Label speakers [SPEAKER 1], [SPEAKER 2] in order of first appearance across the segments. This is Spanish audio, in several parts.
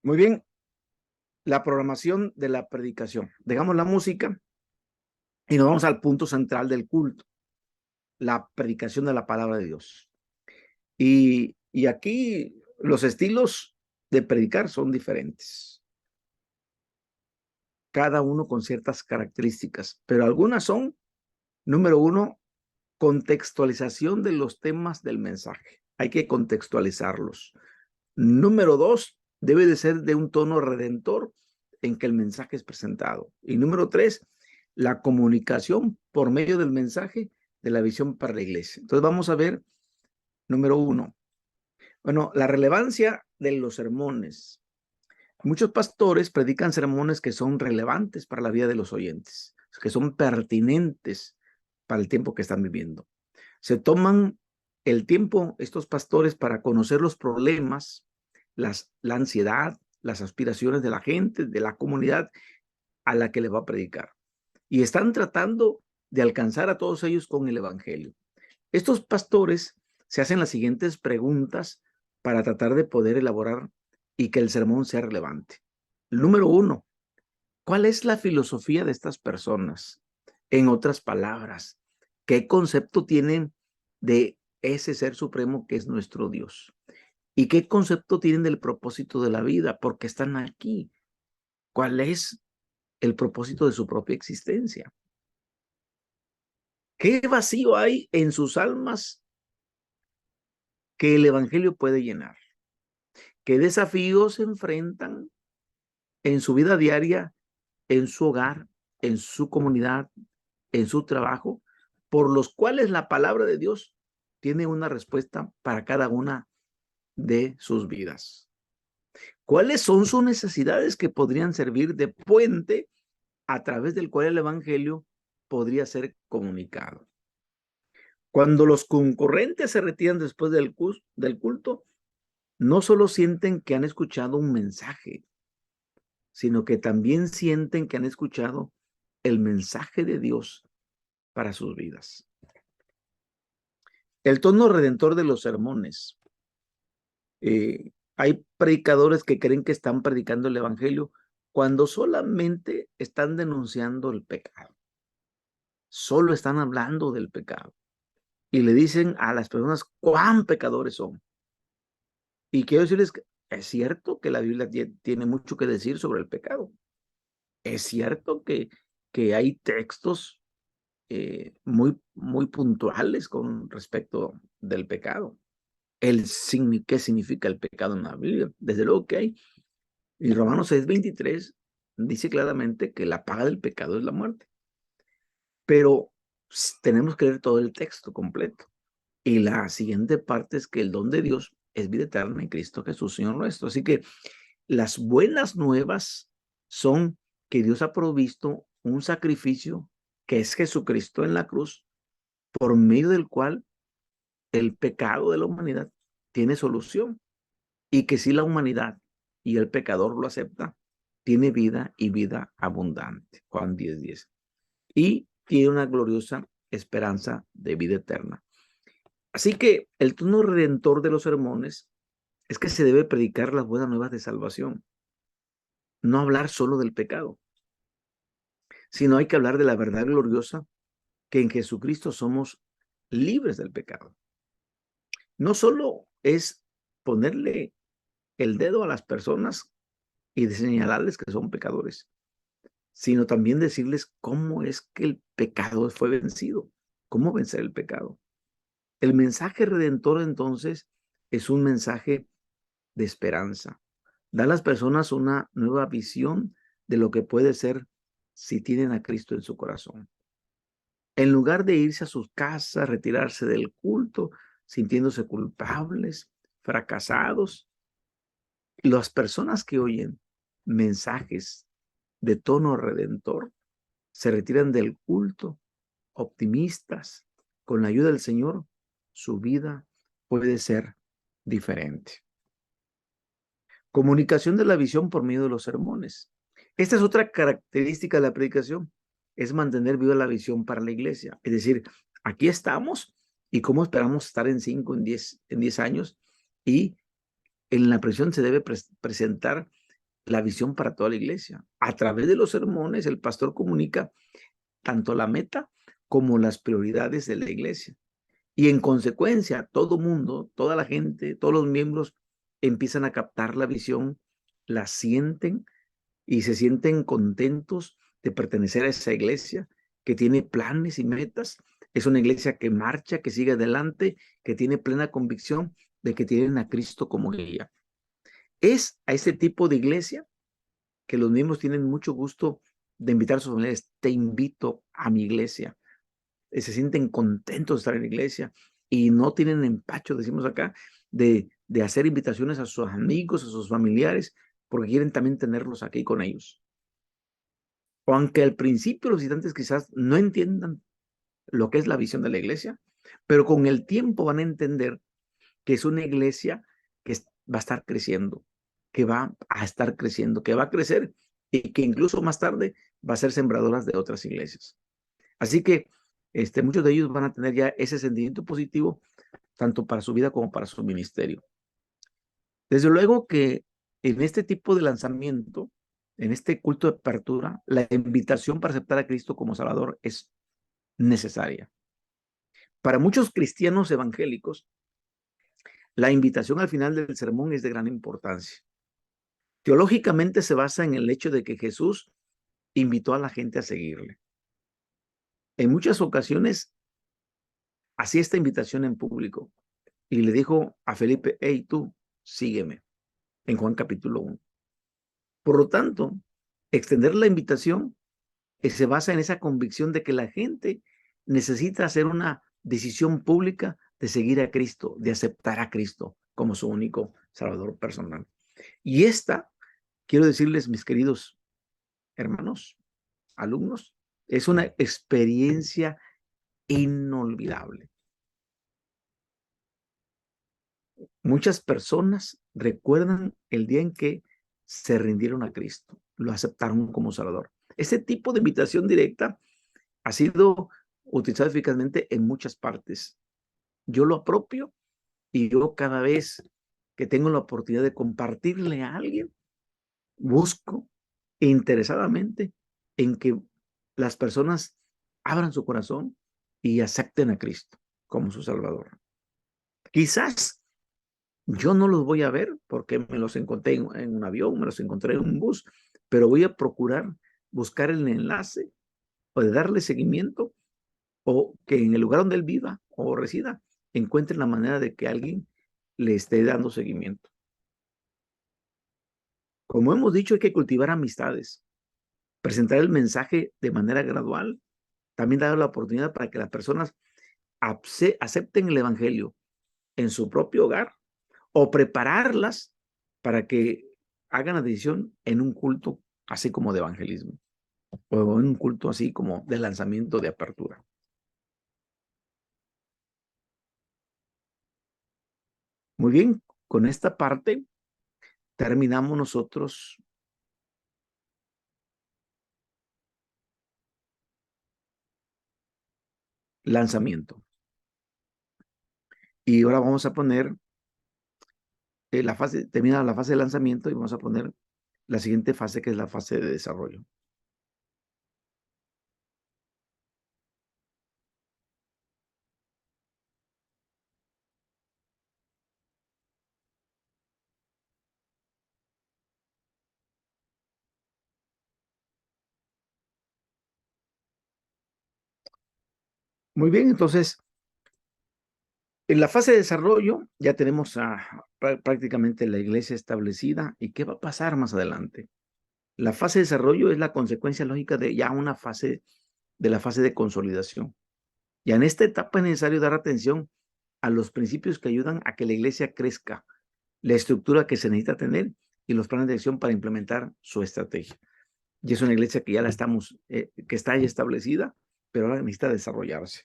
[SPEAKER 1] Muy bien, la programación de la predicación. Dejamos la música y nos vamos al punto central del culto, la predicación de la palabra de Dios. Y aquí los estilos de predicar son diferentes, cada uno con ciertas características, pero algunas son, número uno, contextualización de los temas del mensaje. Hay que contextualizarlos. Número dos, debe de ser de un tono redentor en que el mensaje es presentado. Y número tres, la comunicación por medio del mensaje de la visión para la iglesia. Entonces vamos a ver, número uno, bueno, la relevancia de los sermones. Muchos pastores predican sermones que son relevantes para la vida de los oyentes, que son pertinentes para el tiempo que están viviendo. Se toman el tiempo estos pastores para conocer los problemas, la ansiedad, las aspiraciones de la gente, de la comunidad a la que le va a predicar. Y están tratando de alcanzar a todos ellos con el evangelio. Estos pastores se hacen las siguientes preguntas para tratar de poder elaborar y que el sermón sea relevante. Número uno, ¿cuál es la filosofía de estas personas? En otras palabras, ¿qué concepto tienen de ese ser supremo que es nuestro Dios? ¿Y qué concepto tienen del propósito de la vida? ¿Por qué están aquí? ¿Cuál es el propósito de su propia existencia? ¿Qué vacío hay en sus almas que el evangelio puede llenar? ¿Qué desafíos se enfrentan en su vida diaria, en su hogar, en su comunidad, en su trabajo, por los cuales la palabra de Dios tiene una respuesta para cada una de sus vidas? ¿Cuáles son sus necesidades que podrían servir de puente a través del cual el evangelio podría ser comunicado? Cuando los concurrentes se retiran después del culto, no solo sienten que han escuchado un mensaje, sino que también sienten que han escuchado el mensaje de Dios para sus vidas. El tono redentor de los sermones. Hay predicadores que creen que están predicando el evangelio cuando solamente están denunciando el pecado. Solo están hablando del pecado. Y le dicen a las personas cuán pecadores son. Y quiero decirles que es cierto que la Biblia tiene mucho que decir sobre el pecado. Es cierto que hay textos muy puntuales con respecto del pecado. ¿Qué significa el pecado en la Biblia? Desde luego que hay. Y Romanos 6:23 dice claramente que la paga del pecado es la muerte. Pero tenemos que leer todo el texto completo. Y la siguiente parte es que el don de Dios es vida eterna en Cristo Jesús, Señor nuestro. Así que las buenas nuevas son que Dios ha provisto un sacrificio que es Jesucristo en la cruz, por medio del cual el pecado de la humanidad tiene solución. Y que si la humanidad y el pecador lo acepta, tiene vida y vida abundante. Juan 10:10. Y tiene una gloriosa esperanza de vida eterna. Así que el tono redentor de los sermones es que se debe predicar las buenas nuevas de salvación. No hablar solo del pecado, sino hay que hablar de la verdad gloriosa que en Jesucristo somos libres del pecado. No solo es ponerle el dedo a las personas y de señalarles que son pecadores, sino también decirles cómo es que el pecado fue vencido, cómo vencer el pecado. El mensaje redentor entonces es un mensaje de esperanza. Da a las personas una nueva visión de lo que puede ser si tienen a Cristo en su corazón. En lugar de irse a sus casas, retirarse del culto, sintiéndose culpables, fracasados, las personas que oyen mensajes de tono redentor se retiran del culto optimistas. Con la ayuda del Señor, su vida puede ser diferente. Comunicación de la visión por medio de los sermones. Esta es otra característica de la predicación, es mantener viva la visión para la iglesia. Es decir, aquí estamos y cómo esperamos estar en 5, en 10 años, y en la presión se debe presentar la visión para toda la iglesia. A través de los sermones, el pastor comunica tanto la meta como las prioridades de la iglesia. Y en consecuencia, todo mundo, toda la gente, todos los miembros empiezan a captar la visión, la sienten y se sienten contentos de pertenecer a esa iglesia que tiene planes y metas. Es una iglesia que marcha, que sigue adelante, que tiene plena convicción de que tienen a Cristo como guía. Es a ese tipo de iglesia que los miembros tienen mucho gusto de invitar a sus familiares. Te invito a mi iglesia. Se sienten contentos de estar en la iglesia y no tienen empacho, decimos acá, de hacer invitaciones a sus amigos, a sus familiares, porque quieren también tenerlos aquí con ellos. O aunque al principio los visitantes quizás no entiendan lo que es la visión de la iglesia, pero con el tiempo van a entender que es una iglesia que va a estar creciendo, que va a estar creciendo, que va a crecer y que incluso más tarde va a ser sembradoras de otras iglesias. Así que muchos de ellos van a tener ya ese sentimiento positivo, tanto para su vida como para su ministerio. Desde luego que en este tipo de lanzamiento, en este culto de apertura, la invitación para aceptar a Cristo como Salvador es necesaria. Para muchos cristianos evangélicos, la invitación al final del sermón es de gran importancia. Teológicamente se basa en el hecho de que Jesús invitó a la gente a seguirle. En muchas ocasiones hacía esta invitación en público y le dijo a Felipe: hey, tú, sígueme, en Juan capítulo 1. Por lo tanto, extender la invitación se basa en esa convicción de que la gente necesita hacer una decisión pública de seguir a Cristo, de aceptar a Cristo como su único Salvador personal. Y quiero decirles, mis queridos hermanos, alumnos, es una experiencia inolvidable. Muchas personas recuerdan el día en que se rindieron a Cristo, lo aceptaron como Salvador. Ese tipo de invitación directa ha sido utilizado eficazmente en muchas partes. Yo lo apropio y yo cada vez que tengo la oportunidad de compartirle a alguien, busco interesadamente en que las personas abran su corazón y acepten a Cristo como su Salvador. Quizás yo no los voy a ver porque me los encontré en un avión, me los encontré en un bus, pero voy a procurar buscar el enlace o de darle seguimiento, o que en el lugar donde él viva o resida encuentre la manera de que alguien le esté dando seguimiento. Como hemos dicho, hay que cultivar amistades, presentar el mensaje de manera gradual, también dar la oportunidad para que las personas acepten el evangelio en su propio hogar o prepararlas para que hagan la decisión en un culto así como de evangelismo o en un culto así como de lanzamiento, de apertura. Muy bien, con esta parte terminamos nosotros lanzamiento. Y ahora vamos a poner termina la fase de lanzamiento y vamos a poner la siguiente fase, que es la fase de desarrollo. Muy bien, entonces, en la fase de desarrollo ya tenemos prácticamente la iglesia establecida. ¿Y qué va a pasar más adelante? La fase de desarrollo es la consecuencia lógica de ya una fase, de la fase de consolidación. Ya en esta etapa es necesario dar atención a los principios que ayudan a que la iglesia crezca, la estructura que se necesita tener y los planes de acción para implementar su estrategia. Y es una iglesia que ya que está ya establecida, pero ahora necesita desarrollarse.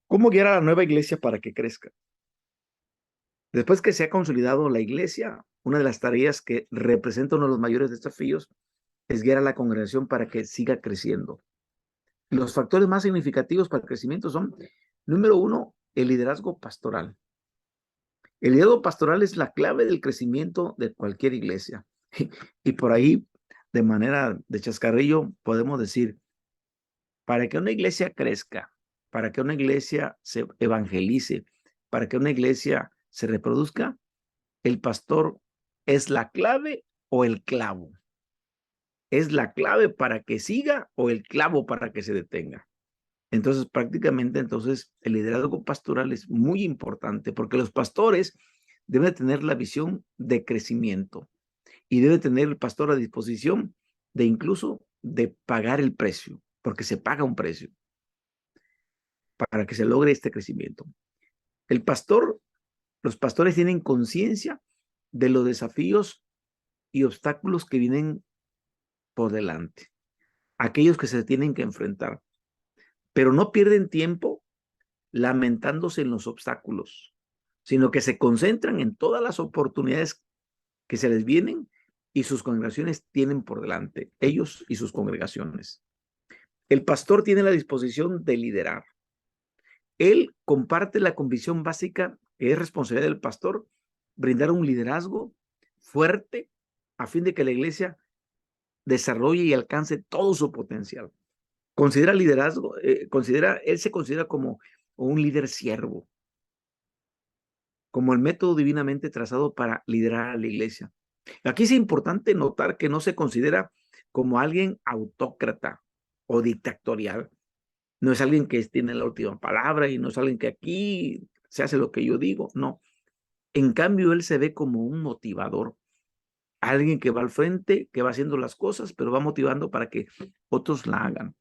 [SPEAKER 1] ¿Cómo guiar a la nueva iglesia para que crezca? Después que se ha consolidado la iglesia, una de las tareas que representa uno de los mayores desafíos es guiar a la congregación para que siga creciendo. Los factores más significativos para el crecimiento son, número uno, el liderazgo pastoral. El liderazgo pastoral es la clave del crecimiento de cualquier iglesia. Y por ahí, de manera de chascarrillo, podemos decir, para que una iglesia crezca, para que una iglesia se evangelice, para que una iglesia se reproduzca, el pastor es la clave o el clavo. ¿Es la clave para que siga o el clavo para que se detenga? Entonces, prácticamente, entonces, el liderazgo pastoral es muy importante porque los pastores deben tener la visión de crecimiento y debe tener el pastor a disposición de incluso de pagar el precio, porque se paga un precio para que se logre este crecimiento. El pastor, los pastores tienen conciencia de los desafíos y obstáculos que vienen por delante, aquellos que se tienen que enfrentar, pero no pierden tiempo lamentándose en los obstáculos, sino que se concentran en todas las oportunidades que se les vienen y sus congregaciones tienen por delante, ellos y sus congregaciones. El pastor tiene la disposición de liderar. Él comparte la convicción básica que es responsabilidad del pastor brindar un liderazgo fuerte a fin de que la iglesia desarrolle y alcance todo su potencial. Considera liderazgo, él se considera como un líder siervo, como el método divinamente trazado para liderar a la iglesia. Aquí es importante notar que no se considera como alguien autócrata o dictatorial. No es alguien que tiene la última palabra y no es alguien que aquí se hace lo que yo digo. No. En cambio, él se ve como un motivador, alguien que va al frente, que va haciendo las cosas, pero va motivando para que otros la hagan.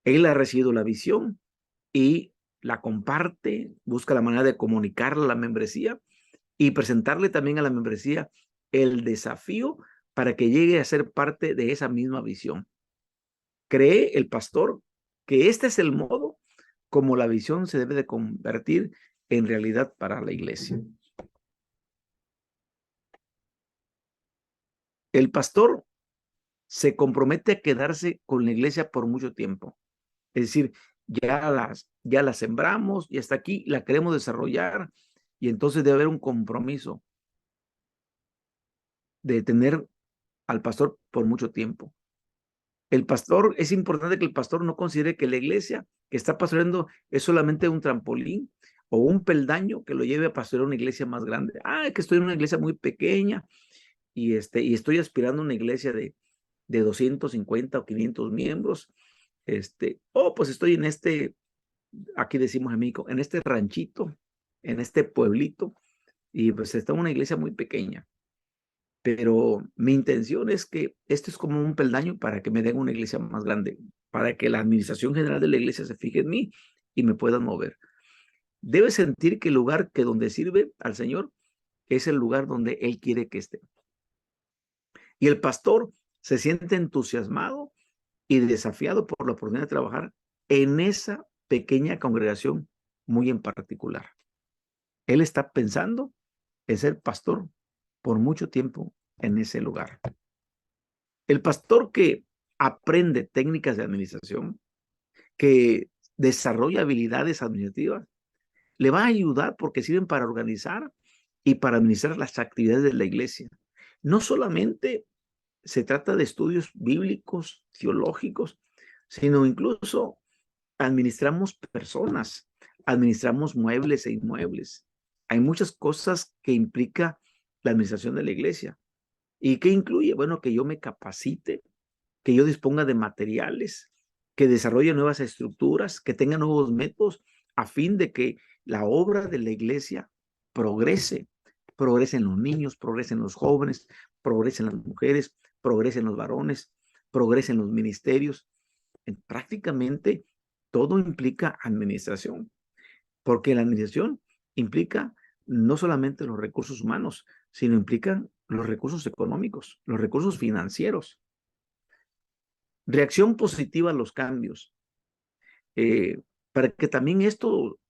[SPEAKER 1] Él ha recibido la visión y la comparte, busca la manera de comunicarla a la membresía y presentarle también a la membresía el desafío para que llegue a ser parte de esa misma visión. Cree el pastor que este es el modo como la visión se debe de convertir en realidad para la iglesia. El pastor se compromete a quedarse con la iglesia por mucho tiempo. Es decir, ya la sembramos y hasta aquí la queremos desarrollar y entonces debe haber un compromiso de tener al pastor por mucho tiempo. El pastor, es importante que el pastor no considere que la iglesia que está pastoreando es solamente un trampolín o un peldaño que lo lleve a pastorear una iglesia más grande. Que estoy en una iglesia muy pequeña y estoy aspirando a una iglesia de 250 o 500 miembros. Pues estoy en aquí decimos en México, en este ranchito, en este pueblito, y pues está una iglesia muy pequeña. Pero mi intención es que esto es como un peldaño para que me den una iglesia más grande, para que la administración general de la iglesia se fije en mí y me puedan mover. Debe sentir que el lugar que donde sirve al Señor es el lugar donde Él quiere que esté. Y el pastor se siente entusiasmado y desafiado por la oportunidad de trabajar en esa pequeña congregación muy en particular. Él está pensando en ser pastor por mucho tiempo en ese lugar. El pastor que aprende técnicas de administración, que desarrolla habilidades administrativas, le va a ayudar porque sirven para organizar y para administrar las actividades de la iglesia. No solamente se trata de estudios bíblicos, teológicos, sino incluso administramos personas, administramos muebles e inmuebles. Hay muchas cosas que implica la administración de la iglesia. ¿Y qué incluye? Bueno, que yo me capacite, que yo disponga de materiales, que desarrolle nuevas estructuras, que tenga nuevos métodos, a fin de que la obra de la iglesia progrese. Progresen los niños, progresen los jóvenes, progresen las mujeres, progresen los varones, progresen los ministerios. Prácticamente todo implica administración, porque la administración implica no solamente los recursos humanos, sino implica los recursos económicos, los recursos financieros. Reacción positiva a los cambios. Para que también esto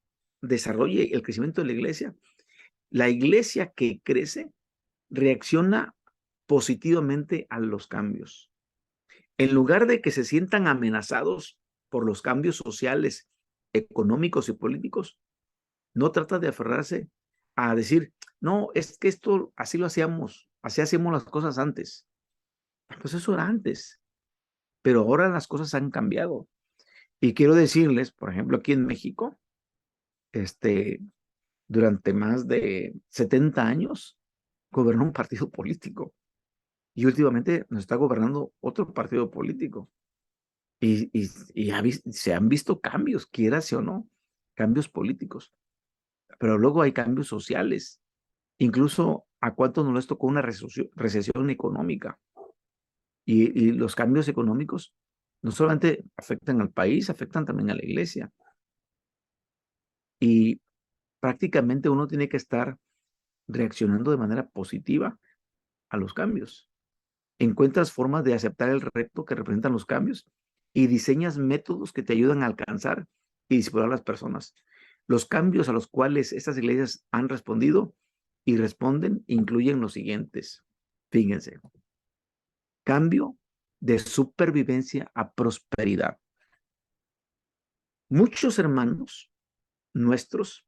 [SPEAKER 1] desarrolle el crecimiento de la iglesia que crece reacciona positivamente a los cambios. En lugar de que se sientan amenazados por los cambios sociales, económicos y políticos, no trata de aferrarse a decir, no, es que esto así lo hacíamos así hacíamos las cosas antes. Pues eso era antes, pero ahora las cosas han cambiado. Y quiero decirles, por ejemplo, aquí en México, este, durante más de 70 años, gobernó un partido político. Y últimamente nos está gobernando otro partido político. Y se han visto cambios, quieras o no, cambios políticos. Pero luego hay cambios sociales. Incluso a cuántos no les tocó una recesión económica. Y los cambios económicos no solamente afectan al país, afectan también a la iglesia. Y prácticamente uno tiene que estar reaccionando de manera positiva a los cambios. Encuentras formas de aceptar el reto que representan los cambios y diseñas métodos que te ayudan a alcanzar y disciplinar a las personas. Los cambios a los cuales estas iglesias han respondido y responden incluyen los siguientes. Fíjense, cambio de supervivencia a prosperidad. Muchos hermanos nuestros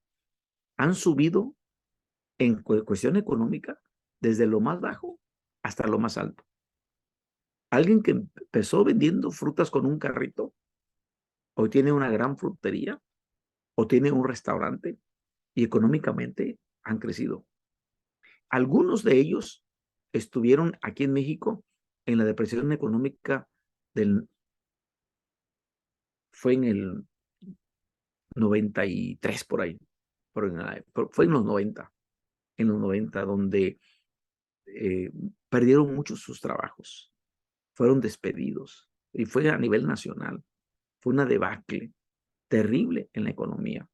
[SPEAKER 1] han subido en cuestión económica desde lo más bajo hasta lo más alto. Alguien que empezó vendiendo frutas con un carrito, hoy tiene una gran frutería o tiene un restaurante y económicamente han crecido. Algunos de ellos estuvieron aquí en México en la depresión económica fue en el 93 por ahí, fue en los 90 donde perdieron muchos sus trabajos, fueron despedidos y fue a nivel nacional, fue una debacle terrible en la economía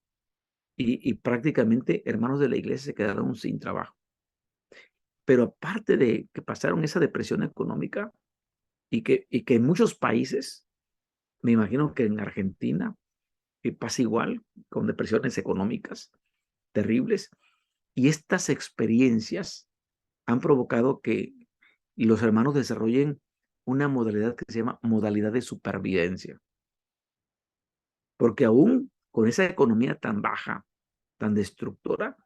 [SPEAKER 1] y prácticamente hermanos de la iglesia se quedaron sin trabajo. Pero aparte de que pasaron esa depresión económica y que en muchos países, me imagino que en Argentina pasa igual, con depresiones económicas terribles, y estas experiencias han provocado que los hermanos desarrollen una modalidad que se llama modalidad de supervivencia. Porque aún con esa economía tan baja, tan destructora,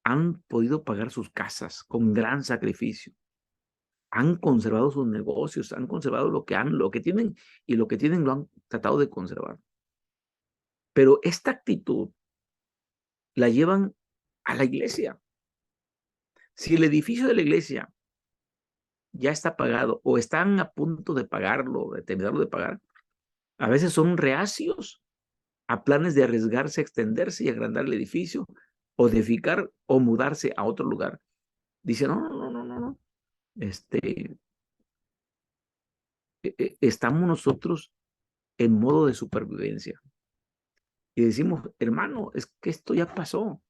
[SPEAKER 1] han podido pagar sus casas con gran sacrificio. Han conservado sus negocios, han conservado lo que tienen y lo que tienen lo han tratado de conservar. Pero esta actitud la llevan a la iglesia. Si el edificio de la iglesia ya está pagado o están a punto de pagarlo, de terminarlo de pagar, a veces son reacios a planes de arriesgarse, extenderse y agrandar el edificio, o edificar o mudarse a otro lugar. Dicen, no, no, no, no, no. Estamos nosotros en modo de supervivencia. Y decimos, hermano, es que esto ya pasó.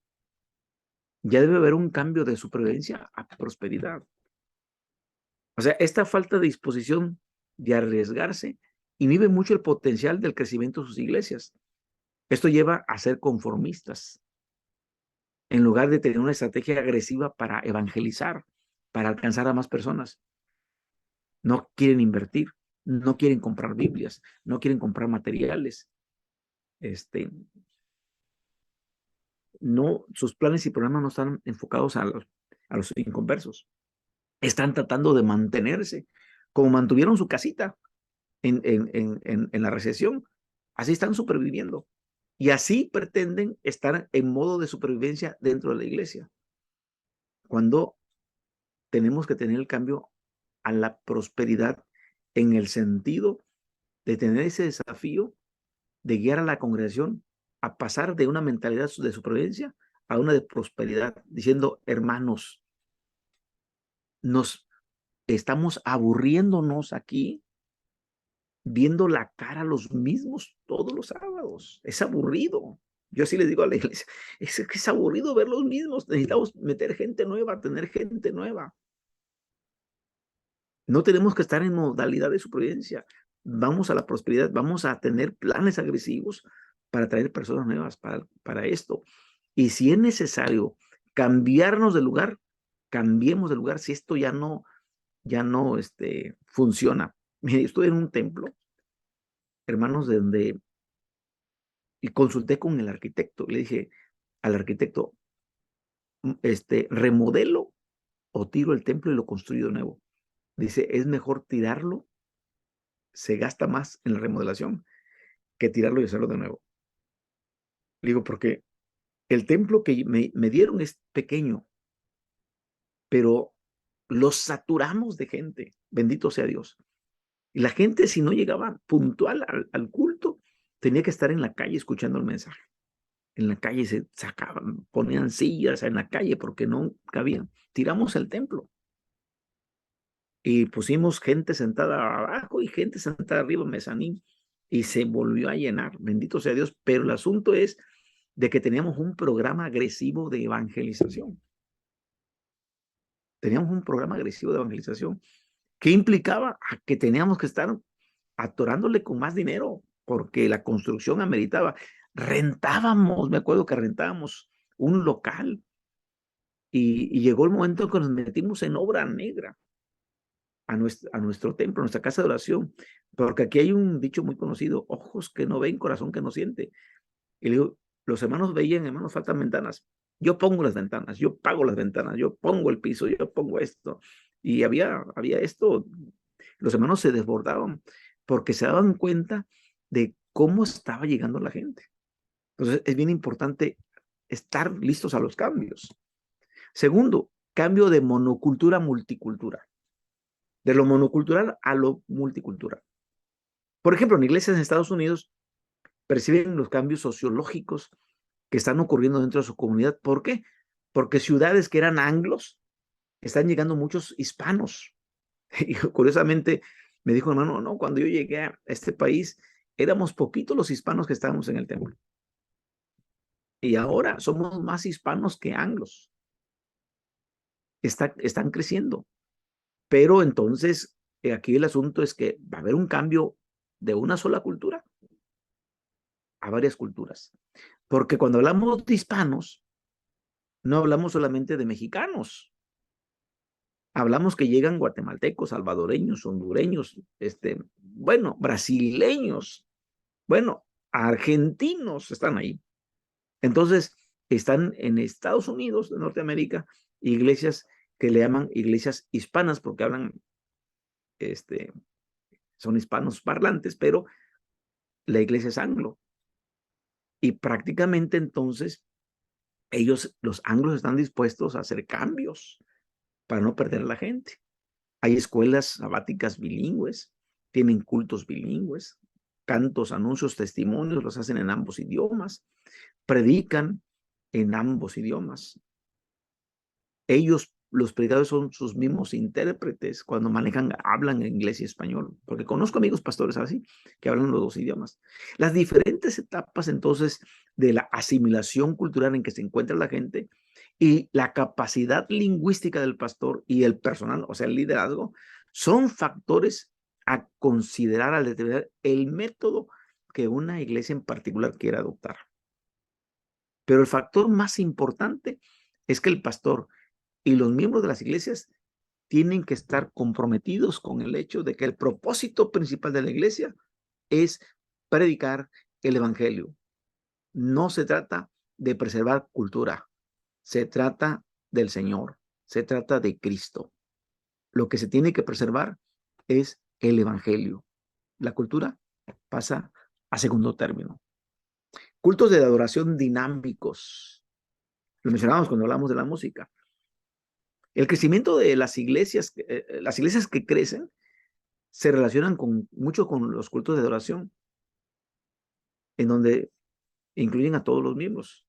[SPEAKER 1] Ya debe haber un cambio de supervivencia a prosperidad. O sea, esta falta de disposición de arriesgarse inhibe mucho el potencial del crecimiento de sus iglesias. Esto lleva a ser conformistas, en lugar de tener una estrategia agresiva para evangelizar, para alcanzar a más personas. No quieren invertir, no quieren comprar Biblias, no quieren comprar materiales. No, sus planes y programas no están enfocados a los inconversos. Están tratando de mantenerse, como mantuvieron su casita en la recesión. Así están superviviendo. Y así pretenden estar en modo de supervivencia dentro de la iglesia. Cuando tenemos que tener el cambio a la prosperidad en el sentido de tener ese desafío de guiar a la congregación a pasar de una mentalidad de supervivencia a una de prosperidad, diciendo, hermanos, nos estamos aburriéndonos aquí viendo la cara a los mismos todos los sábados. Es aburrido. Yo así les digo a la iglesia, es aburrido ver los mismos. Necesitamos meter gente nueva, tener gente nueva. No tenemos que estar en modalidad de supervivencia. Vamos a la prosperidad, vamos a tener planes agresivos para traer personas nuevas para esto. Y si es necesario cambiarnos de lugar, cambiemos de lugar si esto ya no funciona. Mire, estuve en un templo, hermanos, donde y consulté con el arquitecto. Le dije al arquitecto, remodelo o tiro el templo y lo construyo de nuevo. Dice, es mejor tirarlo, se gasta más en la remodelación que tirarlo y hacerlo de nuevo. Digo, porque el templo que me dieron es pequeño, pero lo saturamos de gente, bendito sea Dios. Y la gente, si no llegaba puntual al culto, tenía que estar en la calle escuchando el mensaje. En la calle se sacaban, ponían sillas en la calle porque no cabían. Tiramos el templo y pusimos gente sentada abajo y gente sentada arriba, mezanín, y se volvió a llenar, bendito sea Dios. Pero el asunto es de que teníamos un programa agresivo de evangelización. Teníamos un programa agresivo de evangelización que implicaba que teníamos que estar atorándole con más dinero porque la construcción ameritaba. Rentábamos, me acuerdo que rentábamos un local y llegó el momento en que nos metimos en obra negra a nuestro templo, a nuestra casa de oración, porque aquí hay un dicho muy conocido, ojos que no ven, corazón que no siente. Y le digo, los hermanos veían, hermanos, faltan ventanas. Yo pongo las ventanas, yo pago las ventanas, yo pongo el piso, yo pongo esto. Y había esto, los hermanos se desbordaban porque se daban cuenta de cómo estaba llegando la gente. Entonces es bien importante estar listos a los cambios. Segundo, cambio de monocultura a multicultura. De lo monocultural a lo multicultural. Por ejemplo, en iglesias en Estados Unidos perciben los cambios sociológicos que están ocurriendo dentro de su comunidad. ¿Por qué? Porque ciudades que eran anglos, están llegando muchos hispanos. Y curiosamente me dijo, hermano, no, cuando yo llegué a este país, éramos poquitos los hispanos que estábamos en el templo. Y ahora somos más hispanos que anglos. Están creciendo. Pero entonces, aquí el asunto es que va a haber un cambio de una sola cultura a varias culturas. Porque cuando hablamos de hispanos, no hablamos solamente de mexicanos. Hablamos que llegan guatemaltecos, salvadoreños, hondureños, bueno, brasileños, bueno, argentinos están ahí. Entonces, están en Estados Unidos, de Norteamérica, iglesias que le llaman iglesias hispanas porque hablan, son hispanos parlantes, pero la iglesia es anglo. Y prácticamente entonces, los anglos están dispuestos a hacer cambios para no perder a la gente. Hay escuelas sabáticas bilingües, tienen cultos bilingües, cantos, anuncios, testimonios, los hacen en ambos idiomas, predican en ambos idiomas. Ellos, los predicadores, son sus mismos intérpretes cuando hablan en inglés y español, porque conozco amigos pastores así, que hablan los dos idiomas. Las diferentes etapas entonces de la asimilación cultural en que se encuentra la gente y la capacidad lingüística del pastor y el personal, o sea, el liderazgo, son factores a considerar al determinar el método que una iglesia en particular quiera adoptar. Pero el factor más importante es que el pastor y los miembros de las iglesias tienen que estar comprometidos con el hecho de que el propósito principal de la iglesia es predicar el evangelio. No se trata de preservar cultura, se trata del Señor, se trata de Cristo. Lo que se tiene que preservar es el evangelio. La cultura pasa a segundo término. Cultos de adoración dinámicos. Lo mencionamos cuando hablamos de la música. El crecimiento de las iglesias que crecen se relacionan mucho con los cultos de adoración, en donde incluyen a todos los miembros.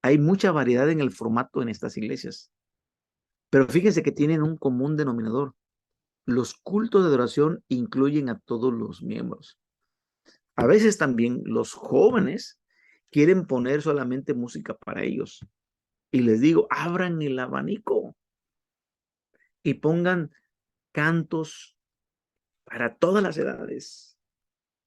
[SPEAKER 1] Hay mucha variedad en el formato en estas iglesias, pero fíjense que tienen un común denominador. Los cultos de adoración incluyen a todos los miembros. A veces también los jóvenes quieren poner solamente música para ellos. Y les digo, abran el abanico y pongan cantos para todas las edades.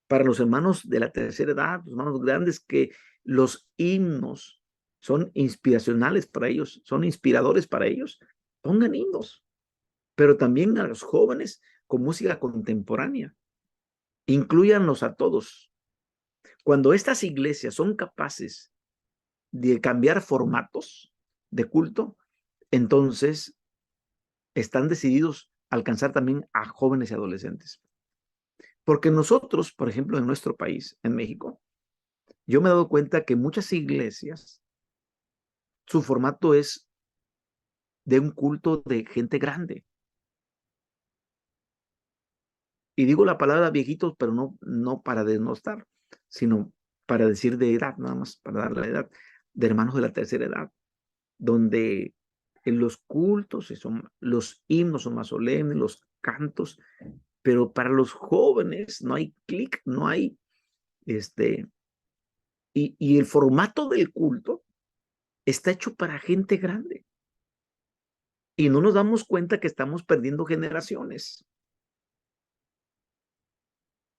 [SPEAKER 1] Para los hermanos de la tercera edad, los hermanos grandes, que los himnos son inspiracionales para ellos, son inspiradores para ellos, pongan himnos. Pero también a los jóvenes con música contemporánea. Inclúyanlos a todos. Cuando estas iglesias son capaces de cambiar formatos de culto, entonces están decididos a alcanzar también a jóvenes y adolescentes. Porque nosotros, por ejemplo, en nuestro país, en México, yo me he dado cuenta que muchas iglesias, su formato es de un culto de gente grande. Y digo la palabra viejitos, pero no para denostar, sino para decir de edad, nada más, para dar la edad, de hermanos de la tercera edad, donde en los cultos los himnos son más solemnes, los cantos, pero para los jóvenes no hay clic, no hay, y el formato del culto está hecho para gente grande. Y no nos damos cuenta que estamos perdiendo generaciones.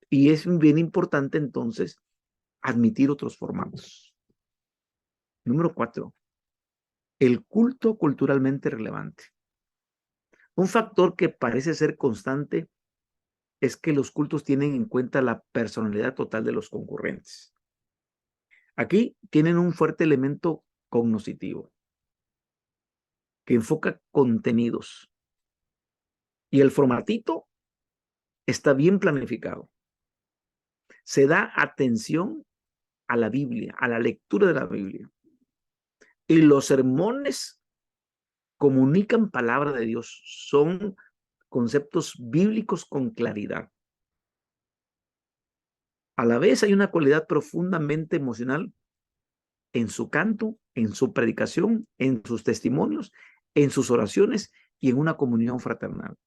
[SPEAKER 1] Y es bien importante entonces admitir otros formatos. Número 4, el culto culturalmente relevante. Un factor que parece ser constante es que los cultos tienen en cuenta la personalidad total de los concurrentes. Aquí tienen un fuerte elemento cognoscitivo que enfoca contenidos. Y el formatito está bien planificado. Se da atención a la Biblia, a la lectura de la Biblia. Y los sermones comunican palabra de Dios, son conceptos bíblicos con claridad. A la vez hay una cualidad profundamente emocional en su canto, en su predicación, en sus testimonios, en sus oraciones y en una comunión fraternal.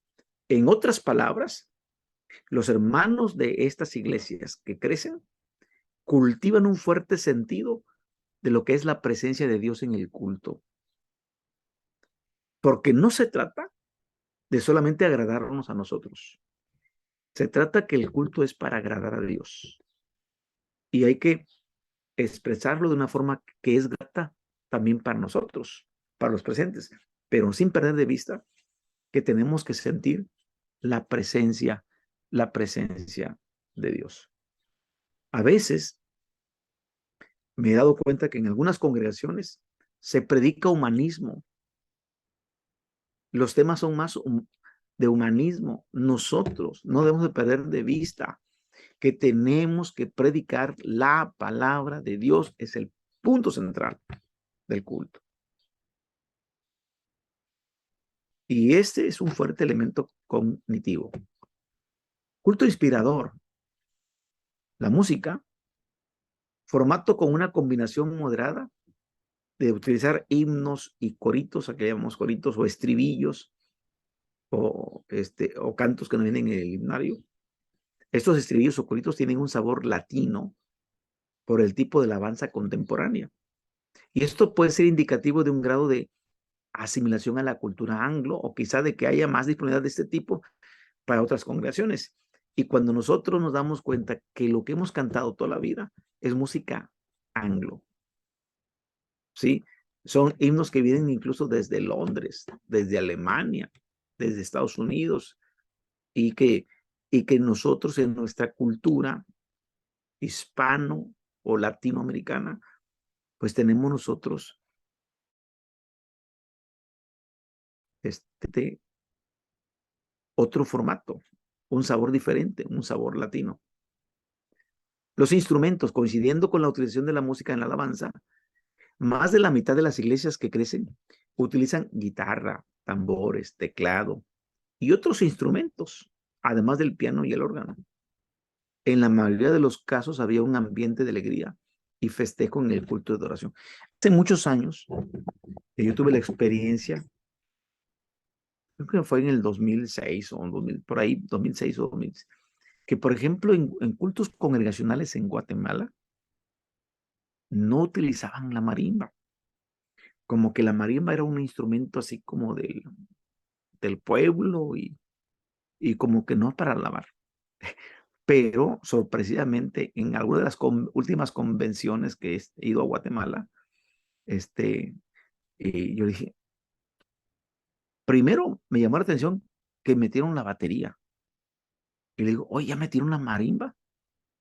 [SPEAKER 1] En otras palabras, los hermanos de estas iglesias que crecen cultivan un fuerte sentido de lo que es la presencia de Dios en el culto. Porque no se trata de solamente agradarnos a nosotros. Se trata que el culto es para agradar a Dios. Y hay que expresarlo de una forma que es grata también para nosotros, para los presentes, pero sin perder de vista que tenemos que sentir la presencia de Dios. A veces me he dado cuenta que en algunas congregaciones se predica humanismo. Los temas son más de humanismo. Nosotros no debemos de perder de vista que tenemos que predicar la palabra de Dios. Es el punto central del culto. Y este es un fuerte elemento cognitivo. Culto inspirador. La música, formato con una combinación moderada de utilizar himnos y coritos, aquí llamamos coritos o estribillos o cantos que no vienen en el himnario. Estos estribillos o coritos tienen un sabor latino por el tipo de alabanza contemporánea. Y esto puede ser indicativo de un grado de asimilación a la cultura anglo o quizá de que haya más disponibilidad de este tipo para otras congregaciones. Y cuando nosotros nos damos cuenta que lo que hemos cantado toda la vida es música anglo, ¿sí? Son himnos que vienen incluso desde Londres, desde Alemania, desde Estados Unidos, y que nosotros en nuestra cultura hispano o latinoamericana, pues tenemos nosotros otro formato, un sabor diferente, un sabor latino. Los instrumentos, coincidiendo con la utilización de la música en la alabanza, más de la mitad de las iglesias que crecen utilizan guitarra, tambores, teclado y otros instrumentos, además del piano y el órgano. En la mayoría de los casos había un ambiente de alegría y festejo en el culto de adoración. Hace muchos años yo tuve la experiencia, creo que fue en el 2006 o 2000, por ahí, 2006 o 2006, que por ejemplo en cultos congregacionales en Guatemala no utilizaban la marimba. Como que la marimba era un instrumento así como del pueblo y como que no para alabar. Pero sorpresivamente en alguna de las últimas convenciones que he ido a Guatemala, yo dije, primero me llamó la atención que metieron la batería. Y le digo, oye, ¿ya metieron la marimba?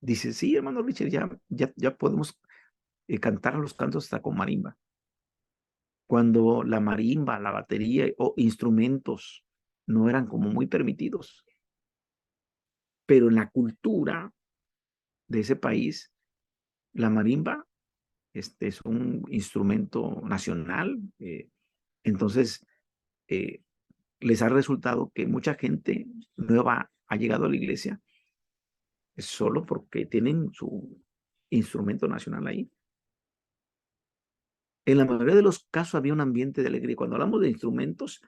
[SPEAKER 1] Dice, sí, hermano Richard, ya podemos cantar los cantos hasta con marimba. Cuando la marimba, la batería o instrumentos no eran como muy permitidos. Pero en la cultura de ese país, la marimba es un instrumento nacional. Entonces, eh, les ha resultado que mucha gente nueva ha llegado a la iglesia solo porque tienen su instrumento nacional ahí. En la mayoría de los casos había un ambiente de alegría. Cuando hablamos de instrumentos,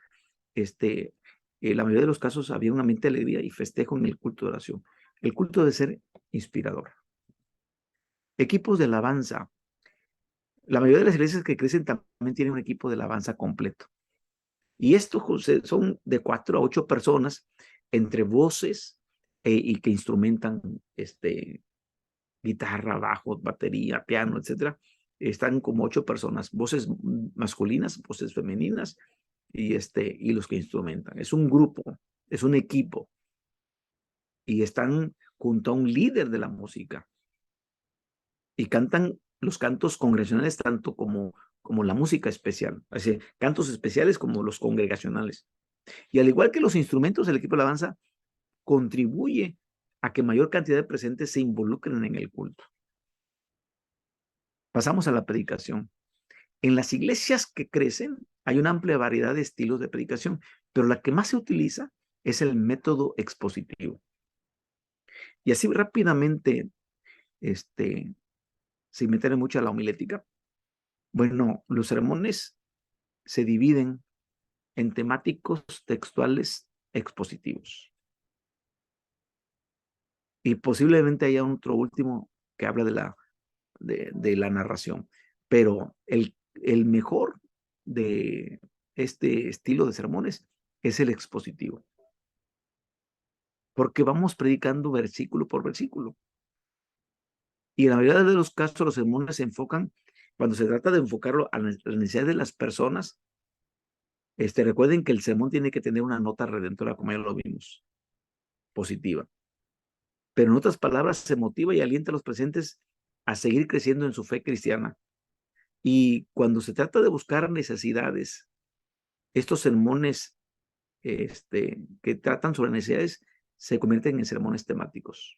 [SPEAKER 1] la mayoría de los casos había un ambiente de alegría y festejo en el culto de oración. El culto debe ser inspirador. Equipos de alabanza. La mayoría de las iglesias que crecen también tienen un equipo de alabanza completo. Y estos son de 4 a 8 personas entre voces y que instrumentan guitarra, bajo, batería, piano, etcétera. Están como 8 personas, voces masculinas, voces femeninas y los que instrumentan. Es un grupo, es un equipo. Y están junto a un líder de la música. Y cantan los cantos congregacionales tanto como la música especial. Así, cantos especiales como los congregacionales. Y al igual que los instrumentos, el equipo de alabanza contribuye a que mayor cantidad de presentes se involucren en el culto. Pasamos a la predicación. En las iglesias que crecen hay una amplia variedad de estilos de predicación, pero la que más se utiliza es el método expositivo. Y así rápidamente, sin meter mucho a la homilética, bueno, los sermones se dividen en temáticos textuales expositivos. Y posiblemente haya otro último que habla de la narración. Pero el mejor de este estilo de sermones es el expositivo. Porque vamos predicando versículo por versículo. Y en la mayoría de los casos los sermones se enfocan, cuando se trata de enfocarlo a las necesidades de las personas, recuerden que el sermón tiene que tener una nota redentora, como ya lo vimos, positiva. Pero en otras palabras, se motiva y alienta a los presentes a seguir creciendo en su fe cristiana. Y cuando se trata de buscar necesidades, estos sermones que tratan sobre necesidades se convierten en sermones temáticos.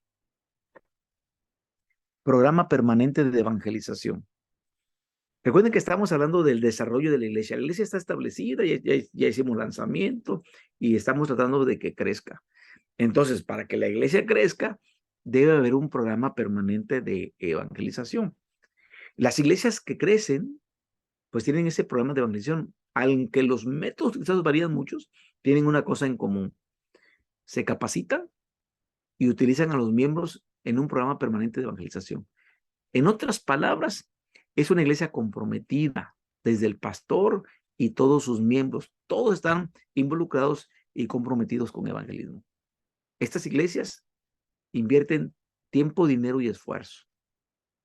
[SPEAKER 1] Programa permanente de evangelización. Recuerden que estamos hablando del desarrollo de la iglesia. La iglesia está establecida, ya hicimos lanzamiento y estamos tratando de que crezca. Entonces, para que la iglesia crezca, debe haber un programa permanente de evangelización. Las iglesias que crecen, pues tienen ese programa de evangelización. Aunque los métodos utilizados varían muchos, tienen una cosa en común. Se capacitan y utilizan a los miembros en un programa permanente de evangelización. En otras palabras, es una iglesia comprometida desde el pastor y todos sus miembros. Todos están involucrados y comprometidos con evangelismo. Estas iglesias invierten tiempo, dinero y esfuerzo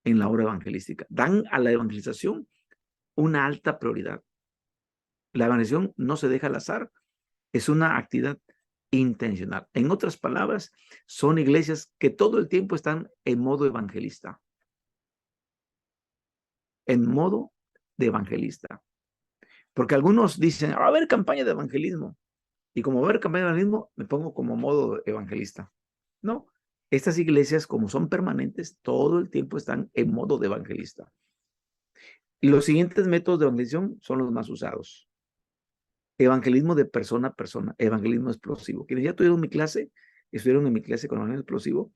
[SPEAKER 1] en la obra evangelística. Dan a la evangelización una alta prioridad. La evangelización no se deja al azar, es una actividad intencional. En otras palabras, son iglesias que todo el tiempo están en modo evangelista. En modo de evangelista. Porque algunos dicen, va a haber campaña de evangelismo. Y como va a haber campaña de evangelismo, me pongo como modo evangelista. No, estas iglesias, como son permanentes, todo el tiempo están en modo de evangelista. Y los siguientes métodos de evangelización son los más usados. Evangelismo de persona a persona, evangelismo explosivo. Quienes ya tuvieron mi clase, estuvieron en mi clase con evangelismo explosivo,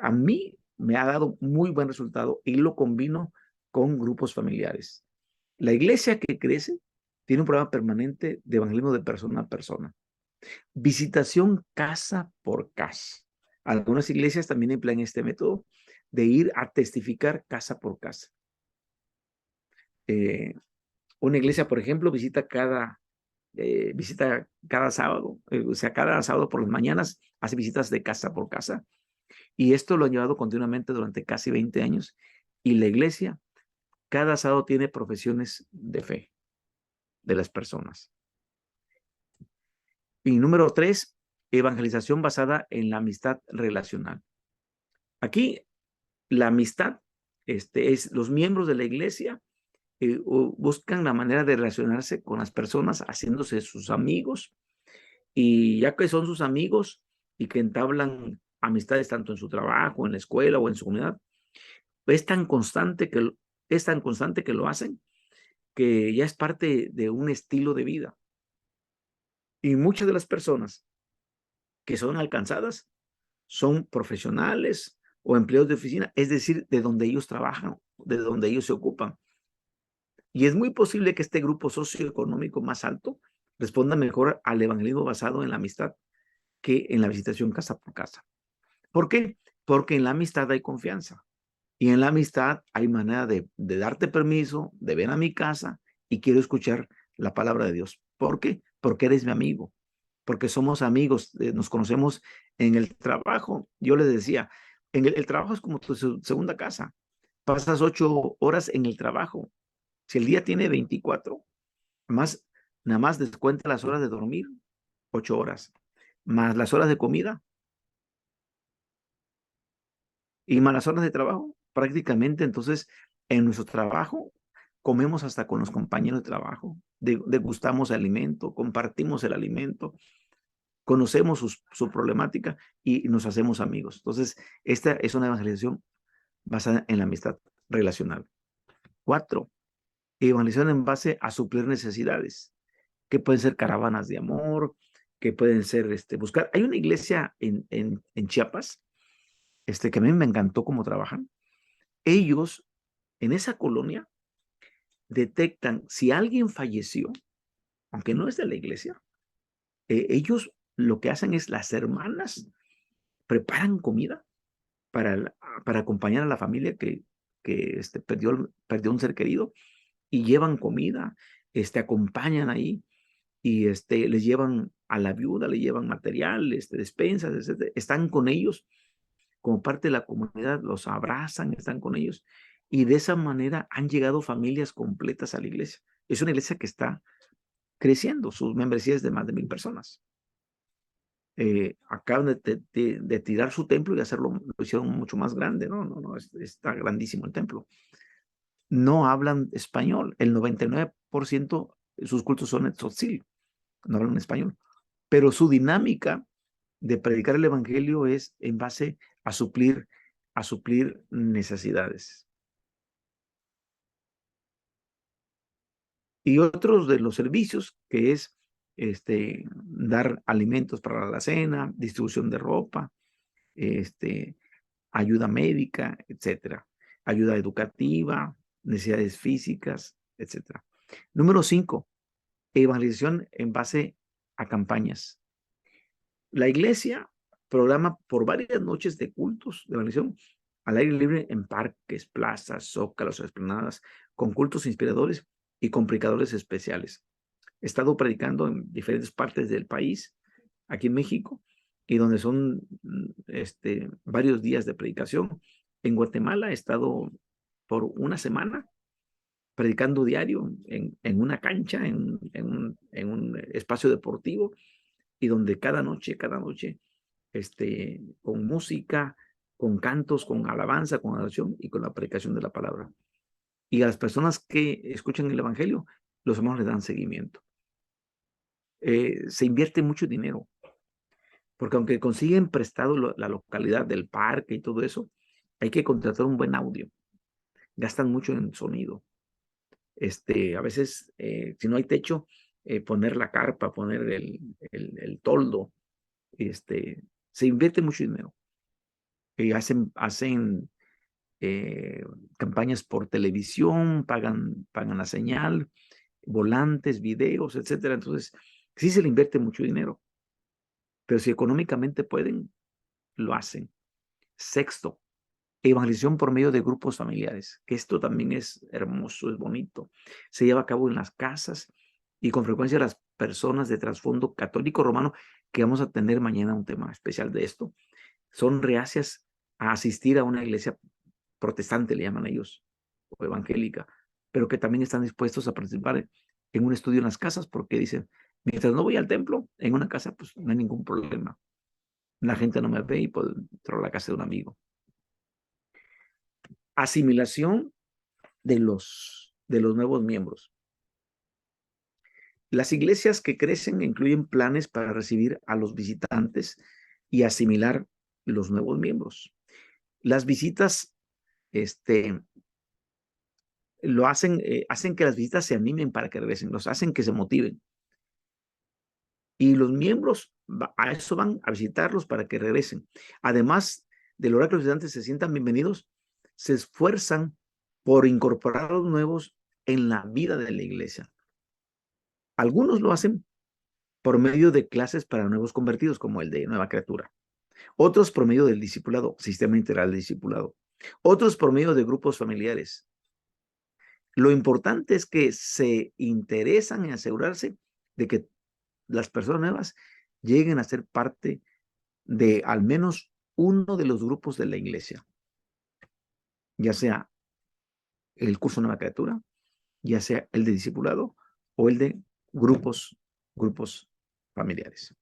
[SPEAKER 1] a mí me ha dado muy buen resultado y lo combino con grupos familiares. La iglesia que crece tiene un programa permanente de evangelismo de persona a persona. Visitación casa por casa. Algunas iglesias también emplean este método de ir a testificar casa por casa. Una iglesia, por ejemplo, visita cada sábado, o sea, cada sábado por las mañanas hace visitas de casa por casa. Y esto lo han llevado continuamente durante casi 20 años. Y la iglesia cada sábado tiene profesiones de fe de las personas. Y número 3, evangelización basada en la amistad relacional. Aquí la amistad es los miembros de la iglesia buscan la manera de relacionarse con las personas, haciéndose sus amigos Y ya que son sus amigos y que entablan amistades tanto en su trabajo, en la escuela o en su comunidad, es tan constante que lo hacen, que ya es parte de un estilo de vida. Y muchas de las personas que son alcanzadas son profesionales o empleados de oficina, es decir, de donde ellos trabajan, de donde ellos se ocupan. Y es muy posible que este grupo socioeconómico más alto responda mejor al evangelismo basado en la amistad que en la visitación casa por casa. ¿Por qué? Porque en la amistad hay confianza. Y en la amistad hay manera de darte permiso, de ven a mi casa y quiero escuchar la palabra de Dios. ¿Por qué? Porque eres mi amigo, porque somos amigos, nos conocemos en el trabajo. Yo les decía, el trabajo es como tu segunda casa. Pasas 8 horas en el trabajo. Si el día tiene 24, más, nada más descuenta las horas de dormir, 8 horas, más las horas de comida y más las horas de trabajo. Prácticamente, entonces, en nuestro trabajo, comemos hasta con los compañeros de trabajo, degustamos alimento, compartimos el alimento, conocemos su problemática y nos hacemos amigos. Entonces, esta es una evangelización basada en la amistad relacional. 4, evangelización en base a suplir necesidades, que pueden ser caravanas de amor, que pueden ser buscar. Hay una iglesia en Chiapas, que a mí me encantó cómo trabajan. Ellos, en esa colonia, detectan si alguien falleció, aunque no es de la iglesia, ellos lo que hacen es las hermanas preparan comida para, para acompañar a la familia que perdió un ser querido y llevan comida, acompañan ahí y les llevan a la viuda, le llevan material, despensas, etc. Están con ellos como parte de la comunidad, los abrazan, están con ellos y de esa manera han llegado familias completas a la iglesia. Es una iglesia que está creciendo, sus membresías de más de 1,000 personas. Acaban de tirar su templo y hacerlo, lo hicieron mucho más grande, no, está grandísimo el templo. No hablan español, el 99% de sus cultos son en tzotzil, no hablan español, pero su dinámica de predicar el evangelio es en base a suplir necesidades. Y otros de los servicios que es dar alimentos para la cena, distribución de ropa, ayuda médica, etcétera, ayuda educativa, necesidades físicas, etcétera. Número 5, evangelización en base a campañas. La iglesia programa por varias noches de cultos de evangelización al aire libre en parques, plazas, zócalos, esplanadas, con cultos inspiradores y con predicadores especiales. He estado predicando en diferentes partes del país, aquí en México, y donde son varios días de predicación. En Guatemala he estado por una semana predicando diario en una cancha, en un espacio deportivo, y donde cada noche, con música, con cantos, con alabanza, con oración y con la predicación de la palabra. Y a las personas que escuchan el evangelio, los hermanos le dan seguimiento. Se invierte mucho dinero, porque aunque consiguen prestado la localidad del parque y todo eso, hay que contratar un buen audio. Gastan mucho en sonido. A veces, si no hay techo, poner la carpa, poner el toldo, se invierte mucho dinero. Hacen campañas por televisión, pagan la señal, volantes, videos, etcétera. Entonces, sí se le invierte mucho dinero, pero si económicamente pueden, lo hacen. 6, evangelización por medio de grupos familiares, que esto también es hermoso, es bonito. Se lleva a cabo en las casas y con frecuencia las personas de trasfondo católico romano, que vamos a tener mañana un tema especial de esto, son reacias a asistir a una iglesia protestante, le llaman ellos, o evangélica, pero que también están dispuestos a participar en un estudio en las casas porque dicen, mientras no voy al templo, en una casa, pues no hay ningún problema. La gente no me ve y puedo entrar a la casa de un amigo. Asimilación de los nuevos miembros. Las iglesias que crecen incluyen planes para recibir a los visitantes y asimilar los nuevos miembros. Las visitas hacen que las visitas se animen para que regresen, los hacen que se motiven. Y los miembros a eso van a visitarlos para que regresen. Además de lograr que los visitantes se sientan bienvenidos, se esfuerzan por incorporar a los nuevos en la vida de la iglesia. Algunos lo hacen por medio de clases para nuevos convertidos, como el de Nueva Criatura. Otros por medio del discipulado, sistema integral de discipulado. Otros por medio de grupos familiares. Lo importante es que se interesan en asegurarse de que las personas nuevas lleguen a ser parte de al menos uno de los grupos de la iglesia, ya sea el curso Nueva Criatura, ya sea el de discipulado o el de grupos familiares.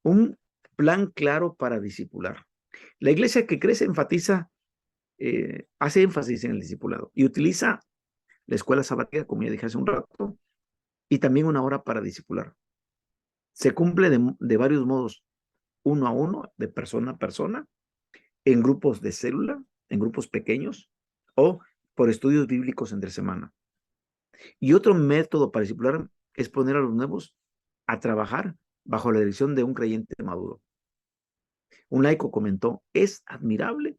[SPEAKER 1] Un plan claro para discipular. La iglesia que crece hace énfasis en el discipulado y utiliza la escuela sabática, como ya dije hace un rato, y también una hora para discipular. Se cumple de varios modos, uno a uno, de persona a persona, en grupos de célula, en grupos pequeños, o por estudios bíblicos entre semana. Y otro método para discipular es poner a los nuevos a trabajar bajo la dirección de un creyente maduro. Un laico comentó, es admirable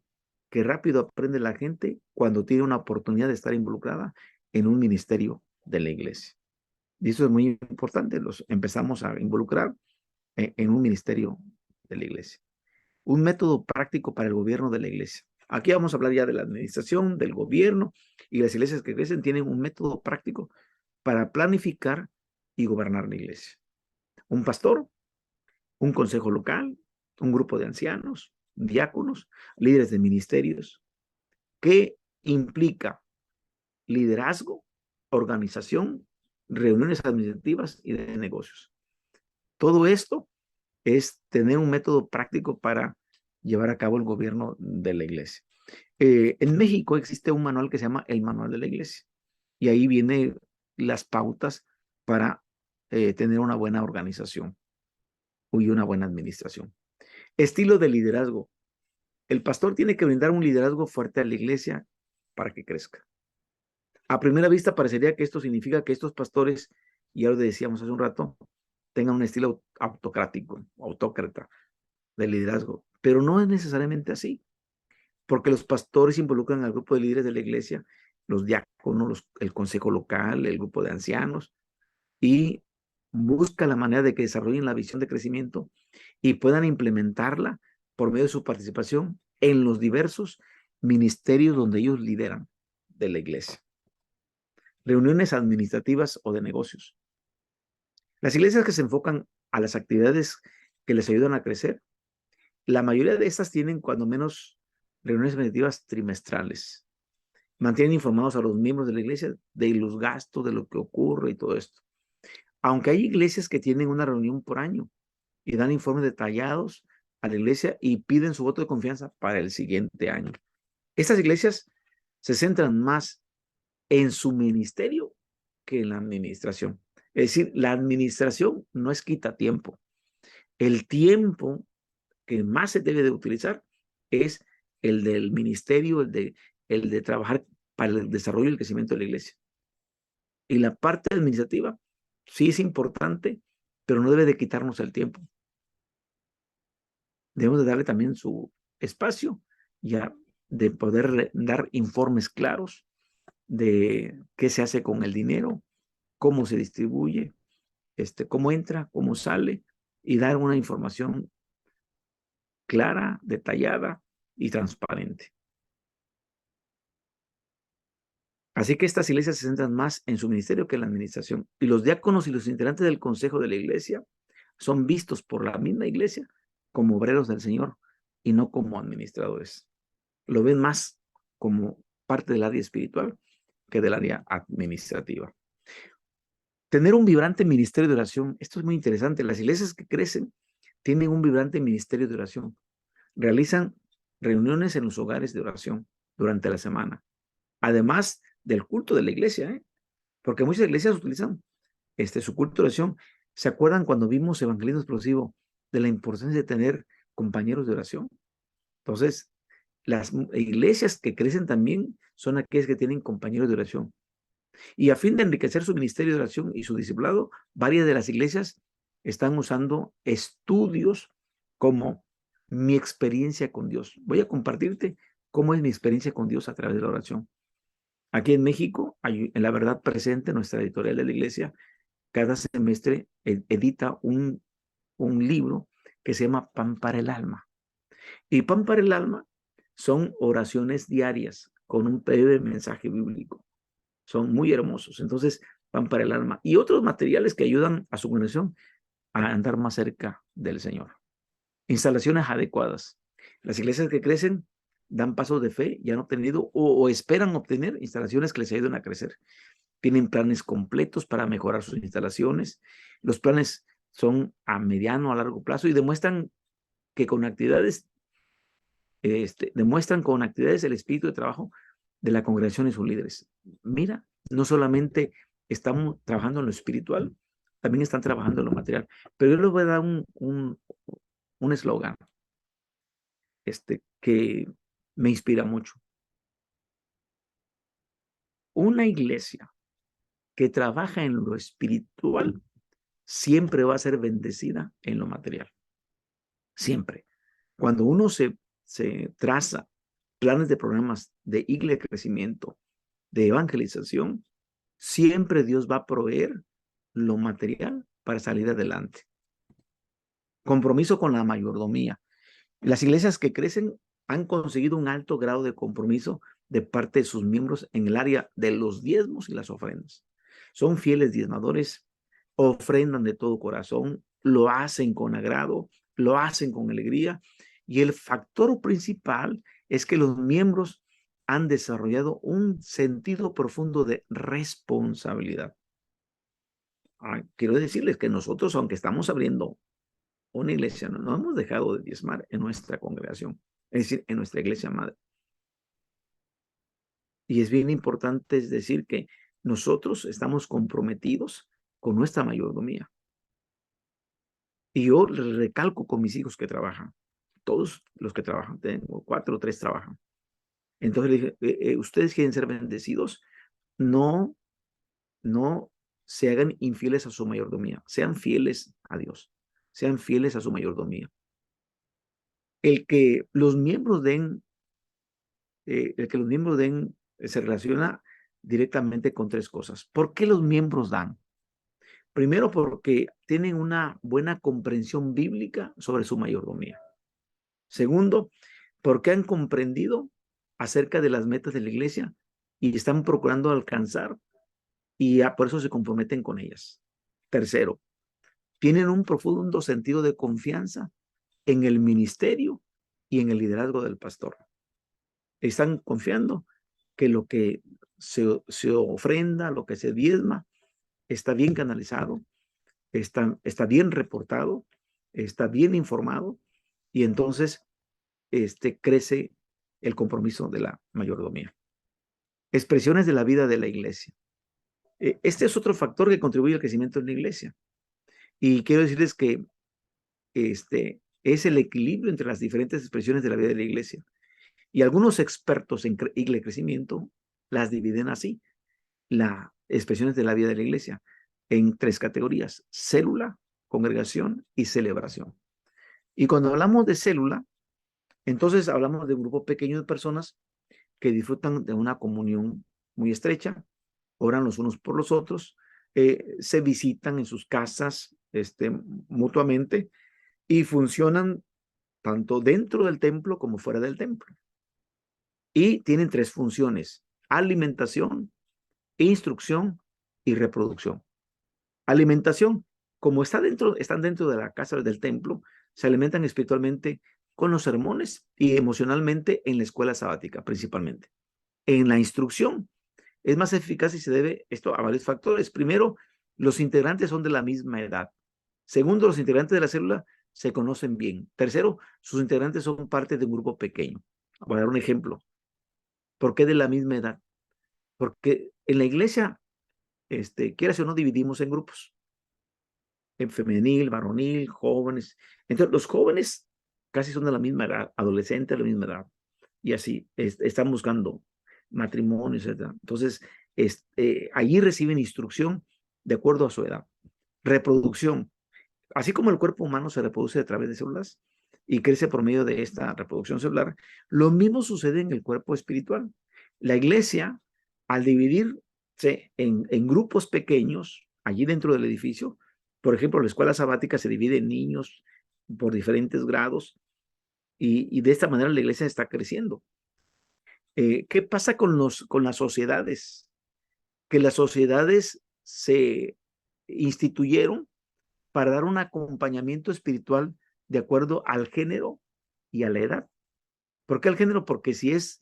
[SPEAKER 1] que rápido aprende la gente cuando tiene una oportunidad de estar involucrada en un ministerio de la iglesia. Y eso es muy importante, los empezamos a involucrar en un ministerio de la iglesia. Un método práctico para el gobierno de la iglesia. Aquí vamos a hablar ya de la administración, del gobierno, y las iglesias que crecen tienen un método práctico para planificar y gobernar la iglesia. Un pastor, un consejo local, un grupo de ancianos, diáconos, líderes de ministerios, que implica liderazgo, organización, reuniones administrativas y de negocios. Todo esto es tener un método práctico para llevar a cabo el gobierno de la iglesia. En México existe un manual que se llama el Manual de la Iglesia y ahí vienen las pautas para tener una buena organización y una buena administración. Estilo de liderazgo. El pastor tiene que brindar un liderazgo fuerte a la iglesia para que crezca. A primera vista parecería que esto significa que estos pastores, y ya lo decíamos hace un rato, tengan un estilo autocrático, autócrata de liderazgo, pero no es necesariamente así, porque los pastores involucran al grupo de líderes de la iglesia, los diáconos, el consejo local, el grupo de ancianos, y busca la manera de que desarrollen la visión de crecimiento y puedan implementarla por medio de su participación en los diversos ministerios donde ellos lideran de la iglesia. Reuniones administrativas o de negocios. Las iglesias que se enfocan a las actividades que les ayudan a crecer, la mayoría de estas tienen cuando menos reuniones administrativas trimestrales. Mantienen informados a los miembros de la iglesia de los gastos, de lo que ocurre y todo esto. Aunque hay iglesias que tienen una reunión por año y dan informes detallados a la iglesia y piden su voto de confianza para el siguiente año. Estas iglesias se centran más en su ministerio que en la administración. Es decir, la administración no es quita tiempo. El tiempo que más se debe de utilizar es el del ministerio, el de trabajar para el desarrollo y el crecimiento de la iglesia. Y la parte administrativa sí es importante, pero no debe de quitarnos el tiempo. Debemos de darle también su espacio, ya de poder dar informes claros de qué se hace con el dinero, cómo se distribuye, cómo entra, cómo sale, y dar una información clara, detallada y transparente. Así que estas iglesias se centran más en su ministerio que en la administración. Y los diáconos y los integrantes del consejo de la iglesia son vistos por la misma iglesia como obreros del Señor y no como administradores. Lo ven más como parte del área espiritual que del área administrativa. Tener un vibrante ministerio de oración. Esto es muy interesante. Las iglesias que crecen tienen un vibrante ministerio de oración. Realizan reuniones en los hogares de oración durante la semana. Además del culto de la iglesia, porque muchas iglesias utilizan su culto de oración. ¿Se acuerdan cuando vimos evangelismo explosivo de la importancia de tener compañeros de oración? Entonces, las iglesias que crecen también son aquellas que tienen compañeros de oración. Y a fin de enriquecer su ministerio de oración y su discipulado, varias de las iglesias están usando estudios como mi experiencia con Dios. Voy a compartirte cómo es mi experiencia con Dios a través de la oración. Aquí en México, en La Verdad Presente, nuestra editorial de la iglesia, cada semestre edita un libro que se llama Pan para el Alma. Y Pan para el Alma son oraciones diarias con un breve mensaje bíblico. Son muy hermosos. Entonces, Pan para el Alma. Y otros materiales que ayudan a su congregación a andar más cerca del Señor. Instalaciones adecuadas. Las iglesias que crecen dan pasos de fe y han obtenido o esperan obtener instalaciones que les ayuden a crecer. Tienen planes completos para mejorar sus instalaciones. Los planes son a mediano, a largo plazo y demuestran que con actividades, el espíritu de trabajo de la congregación y sus líderes. Mira, no solamente estamos trabajando en lo espiritual, también están trabajando en lo material. Pero yo les voy a dar un eslogan que me inspira mucho. Una iglesia que trabaja en lo espiritual siempre va a ser bendecida en lo material. Siempre. Cuando uno se traza planes de programas de iglesia de crecimiento, de evangelización, siempre Dios va a proveer lo material para salir adelante. Compromiso con la mayordomía. Las iglesias que crecen han conseguido un alto grado de compromiso de parte de sus miembros en el área de los diezmos y las ofrendas. Son fieles diezmadores, ofrendan de todo corazón, lo hacen con agrado, lo hacen con alegría. Y el factor principal es que los miembros han desarrollado un sentido profundo de responsabilidad. Quiero decirles que nosotros, aunque estamos abriendo una iglesia, no hemos dejado de diezmar en nuestra congregación, es decir, en nuestra iglesia madre. Y es bien importante decir que nosotros estamos comprometidos con nuestra mayordomía. Y yo recalco con mis hijos que trabajan, todos los que trabajan, tengo 4 o 3 trabajan. Entonces le dije, ustedes quieren ser bendecidos, no se hagan infieles a su mayordomía, sean fieles a Dios, sean fieles a su mayordomía. El que los miembros den se relaciona directamente con 3 cosas. ¿Por qué los miembros dan? Primero, porque tienen una buena comprensión bíblica sobre su mayordomía. Segundo, porque han comprendido acerca de las metas de la iglesia y están procurando alcanzar y por eso se comprometen con ellas. Tercero, tienen un profundo sentido de confianza en el ministerio y en el liderazgo del pastor. Están confiando que lo que se ofrenda, lo que se diezma, está bien canalizado, está bien reportado, está bien informado, y entonces crece el compromiso de la mayordomía. Expresiones de la vida de la iglesia. Este es otro factor que contribuye al crecimiento de la iglesia. Y quiero decirles que es el equilibrio entre las diferentes expresiones de la vida de la iglesia. Y algunos expertos en iglesia crecimiento las dividen así, las expresiones de la vida de la iglesia, en 3 categorías: célula, congregación y celebración. Y cuando hablamos de célula, entonces hablamos de un grupo pequeño de personas que disfrutan de una comunión muy estrecha, oran los unos por los otros, se visitan en sus casas mutuamente y funcionan tanto dentro del templo como fuera del templo. Y tienen 3 funciones: alimentación, instrucción y reproducción. Alimentación, como están dentro de la casa del templo, se alimentan espiritualmente con los sermones y emocionalmente en la escuela sabática principalmente. En la instrucción es más eficaz y se debe esto a varios factores. Primero, los integrantes son de la misma edad. Segundo, los integrantes de la célula se conocen bien. Tercero, sus integrantes son parte de un grupo pequeño. Voy a dar un ejemplo. ¿Por qué de la misma edad? Porque en la iglesia quieras o no, dividimos en grupos, en femenil, varonil, jóvenes. Entonces, los jóvenes casi son de la misma edad, adolescentes de la misma edad, y así están buscando matrimonios, etc. Entonces, allí reciben instrucción de acuerdo a su edad. Reproducción. Así como el cuerpo humano se reproduce a través de células y crece por medio de esta reproducción celular, lo mismo sucede en el cuerpo espiritual. La iglesia, al dividirse en grupos pequeños, allí dentro del edificio, por ejemplo, la escuela sabática se divide en niños por diferentes grados y de esta manera la iglesia está creciendo. ¿Qué pasa con las sociedades? Que las sociedades se instituyeron para dar un acompañamiento espiritual de acuerdo al género y a la edad. ¿Por qué al género? Porque si es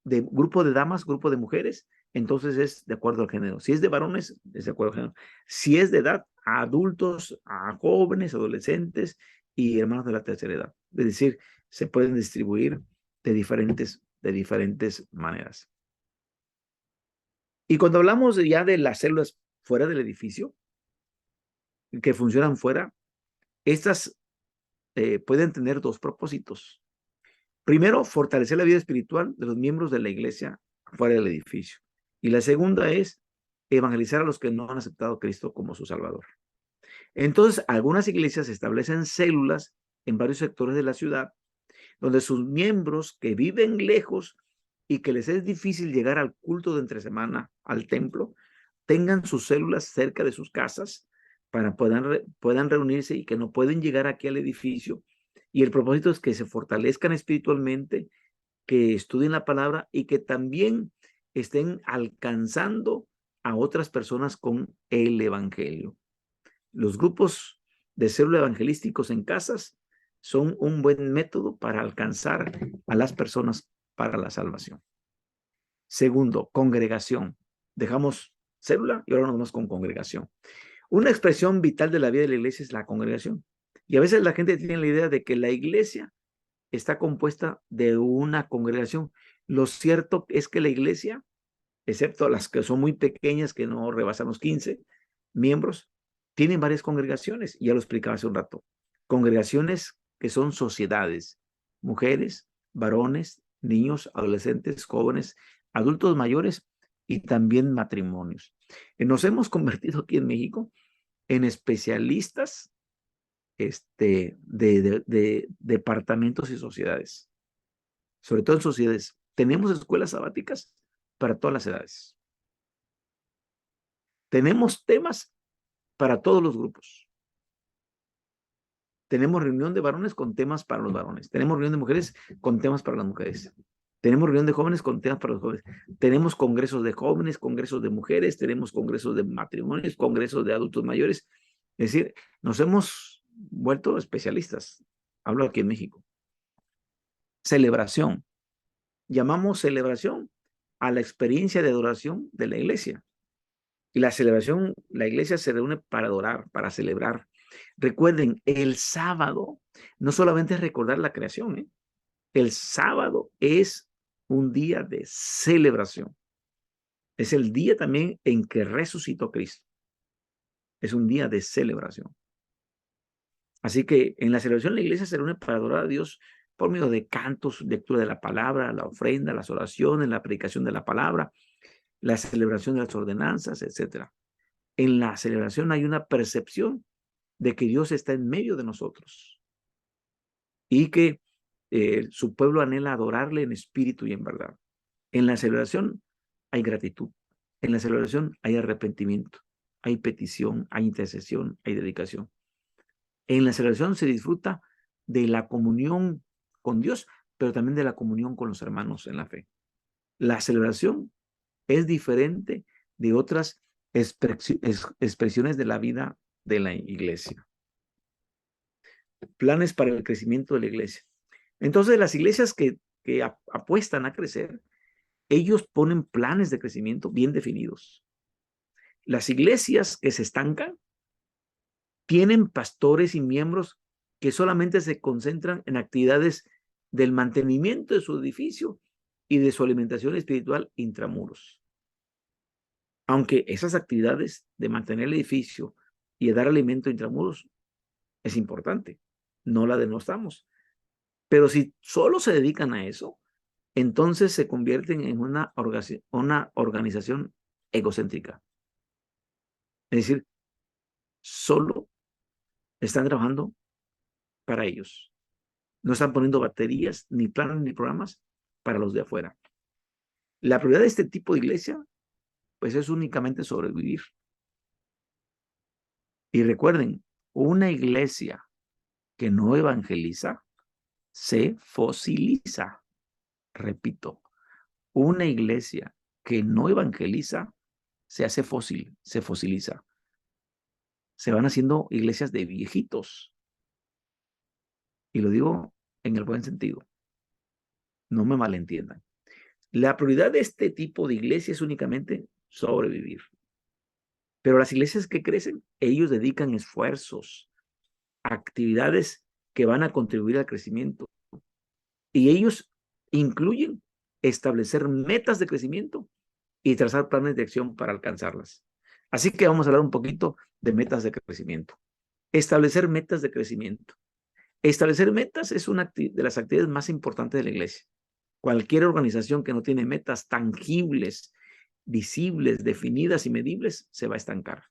[SPEAKER 1] de grupo de damas, grupo de mujeres, entonces es de acuerdo al género. Si es de varones, es de acuerdo al género. Si es de edad, a adultos, a jóvenes, adolescentes y hermanos de la tercera edad. Es decir, se pueden distribuir de diferentes maneras. Y cuando hablamos ya de las células fuera del edificio, que funcionan fuera, estas pueden tener dos propósitos. Primero, fortalecer la vida espiritual de los miembros de la iglesia fuera del edificio. Y la segunda es evangelizar a los que no han aceptado a Cristo como su Salvador. Entonces, algunas iglesias establecen células en varios sectores de la ciudad, donde sus miembros que viven lejos y que les es difícil llegar al culto de entre semana, al templo, tengan sus células cerca de sus casas para puedan reunirse y que no pueden llegar aquí al edificio. Y el propósito es que se fortalezcan espiritualmente, que estudien la palabra y que también estén alcanzando a otras personas con el evangelio. Los grupos de célula evangelísticos en casas son un buen método para alcanzar a las personas para la salvación. Segundo, congregación. Dejamos célula y ahora nos vamos con congregación. Una expresión vital de la vida de la iglesia es la congregación. Y a veces la gente tiene la idea de que la iglesia está compuesta de una congregación. Lo cierto es que la iglesia, excepto las que son muy pequeñas, que no rebasan los 15 miembros, tienen varias congregaciones. Ya lo explicaba hace un rato. Congregaciones que son sociedades, mujeres, varones, niños, adolescentes, jóvenes, adultos mayores y también matrimonios. Nos hemos convertido aquí en México en especialistas de departamentos y sociedades. Sobre todo en sociedades. Tenemos escuelas sabáticas para todas las edades. Tenemos temas para todos los grupos. Tenemos reunión de varones con temas para los varones. Tenemos reunión de mujeres con temas para las mujeres. Tenemos reunión de jóvenes con temas para los jóvenes. Tenemos congresos de jóvenes, congresos de mujeres, tenemos congresos de matrimonios, congresos de adultos mayores. Es decir, nos hemos vuelto especialistas. Hablo aquí en México. Celebración. Llamamos celebración a la experiencia de adoración de la iglesia. Y la celebración, la iglesia se reúne para adorar, para celebrar. Recuerden, el sábado no solamente es recordar la creación, ¿eh? El sábado es un día de celebración. Es el día también en que resucitó Cristo. Es un día de celebración. Así que en la celebración la iglesia se reúne para adorar a Dios por medio de cantos, lectura de la palabra, la ofrenda, las oraciones, la predicación de la palabra, la celebración de las ordenanzas, etc. En la celebración hay una percepción de que Dios está en medio de nosotros y que su pueblo anhela adorarle en espíritu y en verdad. En la celebración hay gratitud. En la celebración hay arrepentimiento, hay petición, hay intercesión, hay dedicación. En la celebración se disfruta de la comunión con Dios, pero también de la comunión con los hermanos en la fe. La celebración es diferente de otras expresiones de la vida de la iglesia. Planes para el crecimiento de la iglesia. Entonces, las iglesias que apuestan a crecer, ellos ponen planes de crecimiento bien definidos. Las iglesias que se estancan tienen pastores y miembros que solamente se concentran en actividades del mantenimiento de su edificio y de su alimentación espiritual intramuros. Aunque esas actividades de mantener el edificio y de dar alimento intramuros es importante, no la denostamos. Pero si solo se dedican a eso, entonces se convierten en una organización egocéntrica. Es decir, solo están trabajando para ellos. No están poniendo baterías, ni planes, ni programas para los de afuera. La prioridad de este tipo de iglesia, pues es únicamente sobrevivir. Y recuerden, una iglesia que no evangeliza se fosiliza. Repito, una iglesia que no evangeliza se hace fósil, se fosiliza. Se van haciendo iglesias de viejitos. Y lo digo en el buen sentido. No me malentiendan. La prioridad de este tipo de iglesia es únicamente sobrevivir. Pero las iglesias que crecen, ellos dedican esfuerzos, actividades que van a contribuir al crecimiento. Y ellos incluyen establecer metas de crecimiento y trazar planes de acción para alcanzarlas. Así que vamos a hablar un poquito de metas de crecimiento. Establecer metas de crecimiento. Establecer metas es una de las actividades más importantes de la iglesia. Cualquier organización que no tiene metas tangibles, visibles, definidas y medibles, se va a estancar.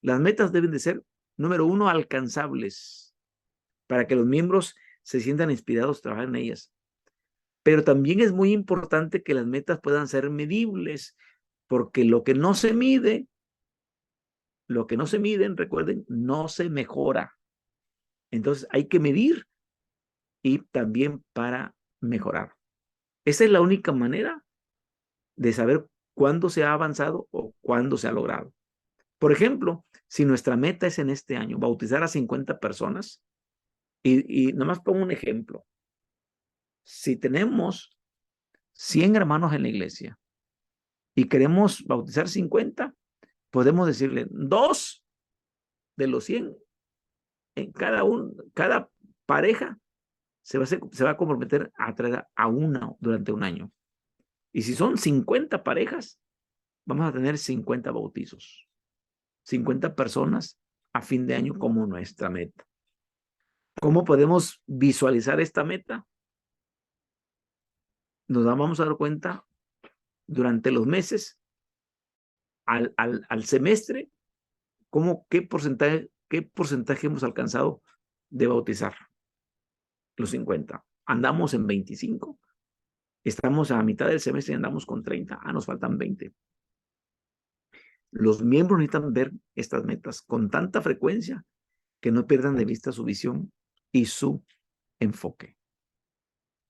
[SPEAKER 1] Las metas deben de ser, número uno, alcanzables, para que los miembros se sientan inspirados a trabajar en ellas. Pero también es muy importante que las metas puedan ser medibles, porque lo que no se mide, recuerden, no se mejora. Entonces hay que medir y también para mejorar. Esa es la única manera de saber cuándo se ha avanzado o cuándo se ha logrado. Por ejemplo, si nuestra meta es en este año bautizar a 50 personas, y nomás pongo un ejemplo. Si tenemos 100 hermanos en la iglesia y queremos bautizar 50, podemos decirle 2 de los 100, en cada pareja se va a comprometer a traer a una durante un año. Y si son 50 parejas, vamos a tener 50 bautizos, 50 personas a fin de año como nuestra meta. ¿Cómo podemos visualizar esta meta? Nos vamos a dar cuenta durante los meses, al semestre, qué porcentaje hemos alcanzado de bautizar. Los 50. Andamos en 25. Estamos a mitad del semestre y andamos con 30. Nos faltan 20. Los miembros necesitan ver estas metas con tanta frecuencia que no pierdan de vista su visión y su enfoque.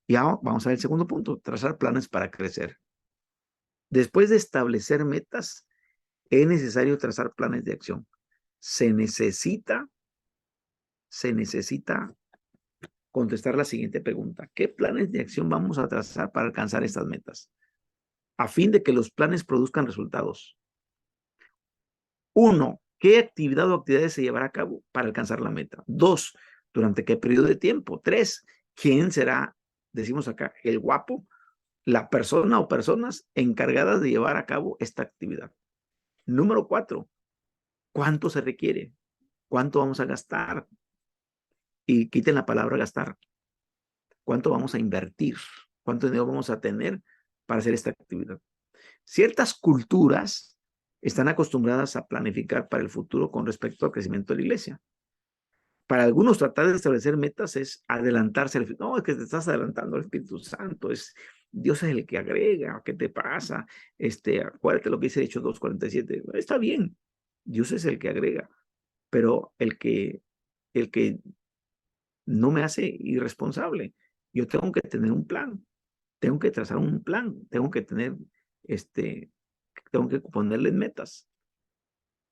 [SPEAKER 1] Y ahora vamos a ver el segundo punto, trazar planes para crecer. Después de establecer metas, es necesario trazar planes de acción. Se necesita contestar la siguiente pregunta. ¿Qué planes de acción vamos a trazar para alcanzar estas metas? A fin de que los planes produzcan resultados. 1. ¿Qué actividad o actividades se llevará a cabo para alcanzar la meta? 2. ¿Durante qué periodo de tiempo? 3. ¿Quién será, decimos acá, el guapo, la persona o personas encargadas de llevar a cabo esta actividad? Número 4. ¿Cuánto se requiere? ¿Cuánto vamos a gastar? Y quiten la palabra gastar. ¿Cuánto vamos a invertir? ¿Cuánto dinero vamos a tener para hacer esta actividad? Ciertas culturas están acostumbradas a planificar para el futuro con respecto al crecimiento de la iglesia. Para algunos, tratar de establecer metas es adelantarse. No, es que te estás adelantando al Espíritu Santo. Dios es el que agrega. ¿Qué te pasa? Acuérdate lo que dice Hechos 2:47. Está bien. Dios es el que agrega. Pero el que no me hace irresponsable. Yo tengo que tener un plan. Tengo que trazar un plan. Tengo que ponerle metas.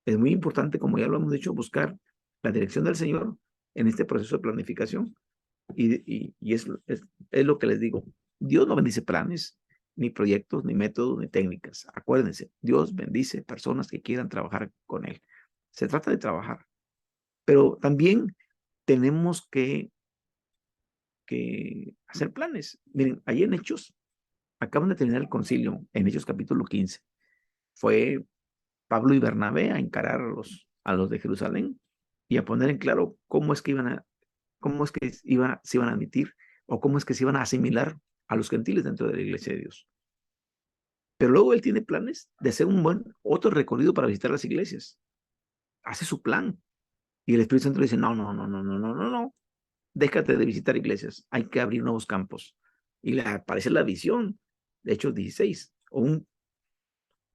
[SPEAKER 1] Es muy importante, como ya lo hemos dicho, buscar la dirección del Señor en este proceso de planificación. Y es lo que les digo. Dios no bendice planes, ni proyectos, ni métodos, ni técnicas. Acuérdense, Dios bendice personas que quieran trabajar con Él. Se trata de trabajar. Pero también tenemos que hacer planes. Miren, ahí en Hechos, acaban de terminar el concilio, en Hechos capítulo 15. Fue Pablo y Bernabé a encarar a los de Jerusalén y a poner en claro cómo es que se iban a admitir o cómo es que se iban a asimilar a los gentiles dentro de la iglesia de Dios. Pero luego él tiene planes de hacer otro recorrido para visitar las iglesias. Hace su plan. Y el Espíritu Santo le dice, no, no, no, no, no, no, no, no. Déjate de visitar iglesias. Hay que abrir nuevos campos. Y le aparece la visión de Hechos 16.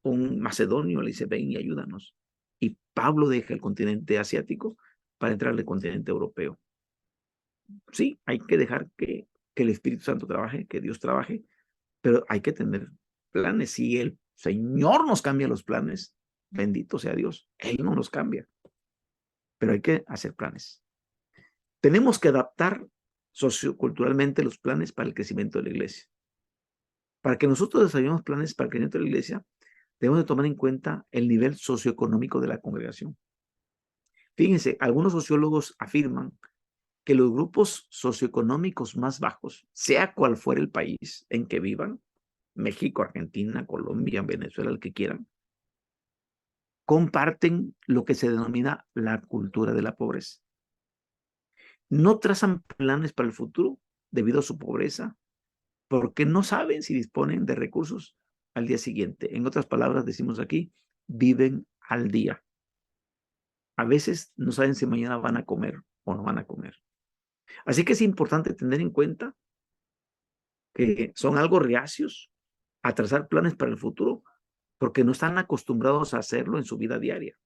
[SPEAKER 1] Un macedonio le dice, ven y ayúdanos. Y Pablo deja el continente asiático para entrar al continente europeo. Sí, hay que dejar que el Espíritu Santo trabaje, que Dios trabaje, pero hay que tener planes. Si el Señor nos cambia los planes, bendito sea Dios, Él no los cambia, pero hay que hacer planes. Tenemos que adaptar socioculturalmente los planes para el crecimiento de la iglesia. Para que nosotros desarrollemos planes para el crecimiento de la iglesia, debemos de tomar en cuenta el nivel socioeconómico de la congregación. Fíjense, algunos sociólogos afirman que los grupos socioeconómicos más bajos, sea cual fuera el país en que vivan, México, Argentina, Colombia, Venezuela, el que quieran, comparten lo que se denomina la cultura de la pobreza. No trazan planes para el futuro debido a su pobreza, porque no saben si disponen de recursos al día siguiente. En otras palabras, decimos aquí, viven al día. A veces no saben si mañana van a comer o no van a comer. Así que es importante tener en cuenta que son algo reacios a trazar planes para el futuro porque no están acostumbrados a hacerlo en su vida diaria.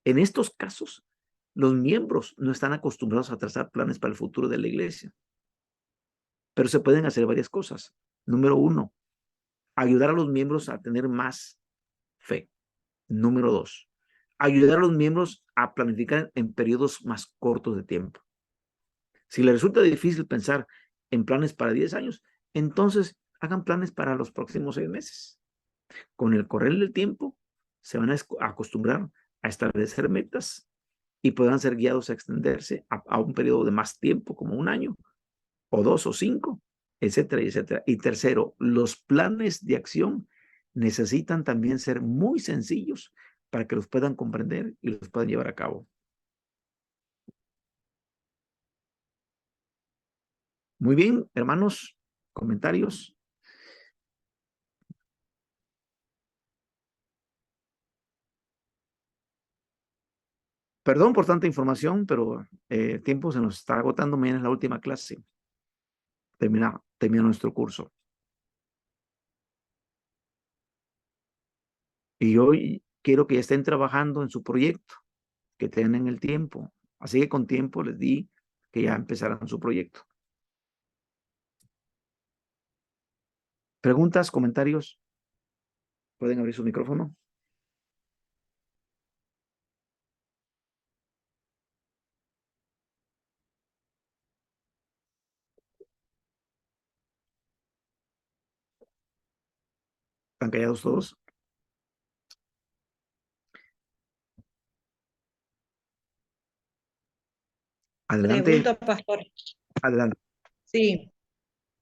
[SPEAKER 1] En estos casos, los miembros no están acostumbrados a trazar planes para el futuro de la iglesia, pero se pueden hacer varias cosas. Número uno, ayudar a los miembros a tener más fe. Número dos, ayudar a los miembros a planificar en periodos más cortos de tiempo. Si les resulta difícil pensar en planes para 10 años, entonces hagan planes para los próximos 6 meses. Con el correr del tiempo, se van a acostumbrar a establecer metas y podrán ser guiados a extenderse a un periodo de más tiempo, como un año, o 2 o 5, etcétera, etcétera. Y tercero, los planes de acción necesitan también ser muy sencillos para que los puedan comprender y los puedan llevar a cabo. Muy bien, hermanos, comentarios. Perdón por tanta información, pero el tiempo se nos está agotando. Mañana es la última clase. Termina nuestro curso. Y hoy quiero que estén trabajando en su proyecto, que tengan el tiempo. Así que con tiempo les di que ya empezaran su proyecto. ¿Preguntas, comentarios? ¿Pueden abrir su micrófono? ¿Están callados todos? Adelante,
[SPEAKER 2] Pregunto, pastor.
[SPEAKER 1] adelante.
[SPEAKER 2] Sí,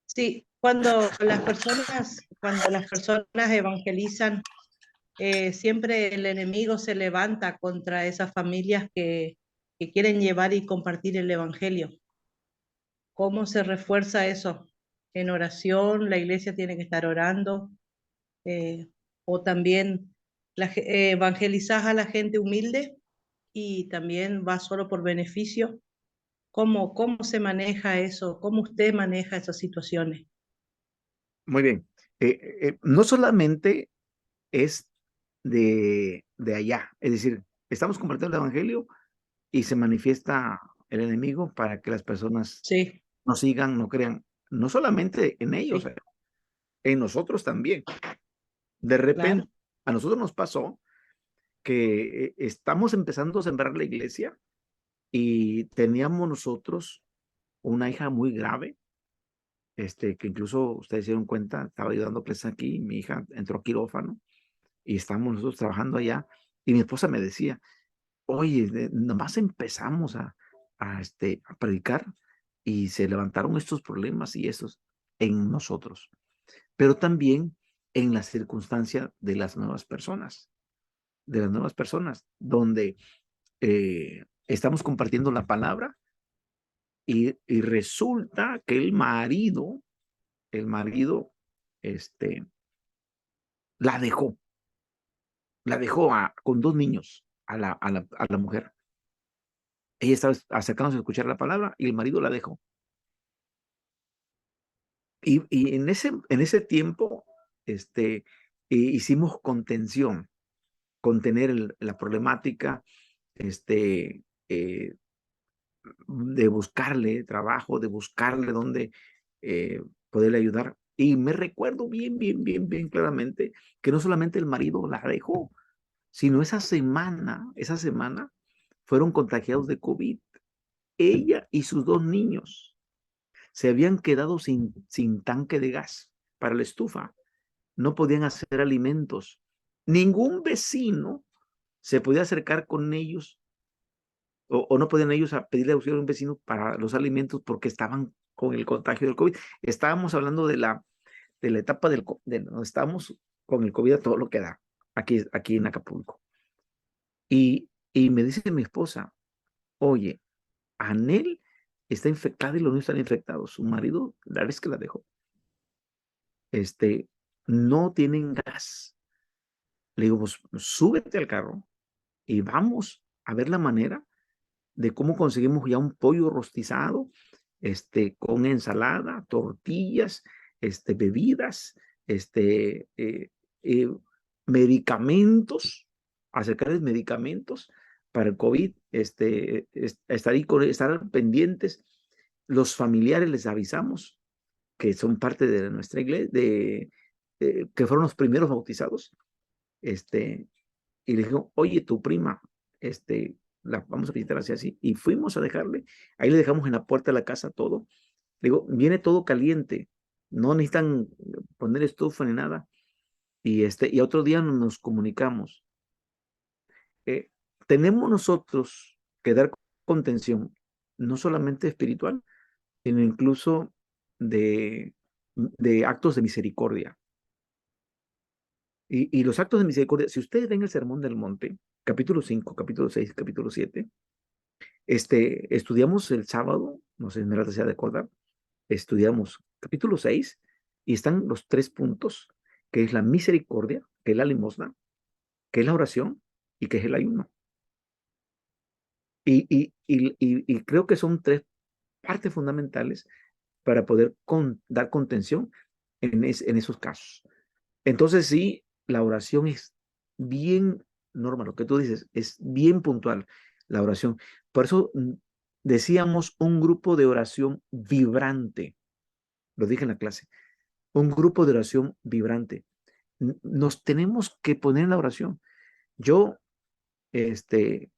[SPEAKER 2] sí. Cuando las personas evangelizan, siempre el enemigo se levanta contra esas familias que quieren llevar y compartir el evangelio. ¿Cómo se refuerza eso? En oración, la iglesia tiene que estar orando, eh, o también evangelizás a la gente humilde y también va solo por beneficio. ¿Cómo se maneja eso? ¿Cómo usted maneja esas situaciones?
[SPEAKER 1] Muy bien. No solamente es de allá, es decir, estamos compartiendo el evangelio y se manifiesta el enemigo para que las personas
[SPEAKER 2] Sí,
[SPEAKER 1] no sigan, no crean, no solamente en ellos,
[SPEAKER 2] sí,
[SPEAKER 1] en nosotros también. De
[SPEAKER 2] claro,
[SPEAKER 1] repente, a nosotros nos pasó que estamos empezando a sembrar la iglesia y teníamos nosotros una hija muy grave, que incluso ustedes se dieron cuenta, estaba ayudando clases aquí, mi hija entró a quirófano y estábamos nosotros trabajando allá y mi esposa me decía, oye, nomás empezamos a predicar y se levantaron estos problemas y esos en nosotros, pero también en la circunstancia de las nuevas personas. de las nuevas personas, donde estamos compartiendo la palabra y resulta que el marido, este, la dejó, con 2 niños a la mujer. Ella estaba acercándose a escuchar la palabra y el marido la dejó. Y en ese tiempo, hicimos contener la problemática, este, eh, de buscarle trabajo, de buscarle dónde poderle ayudar. Y me recuerdo bien claramente que no solamente el marido la dejó, sino esa semana fueron contagiados de COVID. Ella y sus 2 niños se habían quedado sin tanque de gas para la estufa. No podían hacer alimentos. Ningún vecino se podía acercar con ellos o no podían ellos a pedirle auxilio a un vecino para los alimentos porque estaban con el contagio del COVID. Estábamos hablando de la etapa de donde estábamos con el COVID a todo lo que da, aquí en Acapulco. Y me dice mi esposa, oye, Anel está infectada y los niños están infectados. Su marido, la vez que la dejó, no tienen gas. Le digo, pues súbete al carro y vamos a ver la manera de cómo conseguimos ya un pollo rostizado, con ensalada, tortillas, bebidas, eh, medicamentos, acercarles medicamentos para el COVID, estar pendientes. Los familiares les avisamos que son parte de nuestra iglesia, que fueron los primeros bautizados, y le dijo, oye, tu prima, la vamos a visitar así, así. Y fuimos a dejarle, ahí le dejamos en la puerta de la casa todo. Le digo, viene todo caliente, no necesitan poner estufa ni nada. Y otro día nos comunicamos. Eh, Tenemos nosotros que dar contención, no solamente espiritual, sino incluso de, de actos de misericordia. Y los actos de misericordia, si ustedes ven el Sermón del Monte, capítulo 5, capítulo 6, capítulo 7, estudiamos el sábado, no sé si me la desea de acordar, estudiamos capítulo 6 y están los 3 puntos, que es la misericordia, que es la limosna, que es la oración y que es el ayuno. Y creo que son 3 partes fundamentales para poder dar contención en esos casos. Entonces sí, la oración es bien normal, lo que tú dices, es bien puntual la oración. Por eso decíamos un grupo de oración vibrante, lo dije en la clase, un grupo de oración vibrante. Nos tenemos que poner en la oración. Yo, entre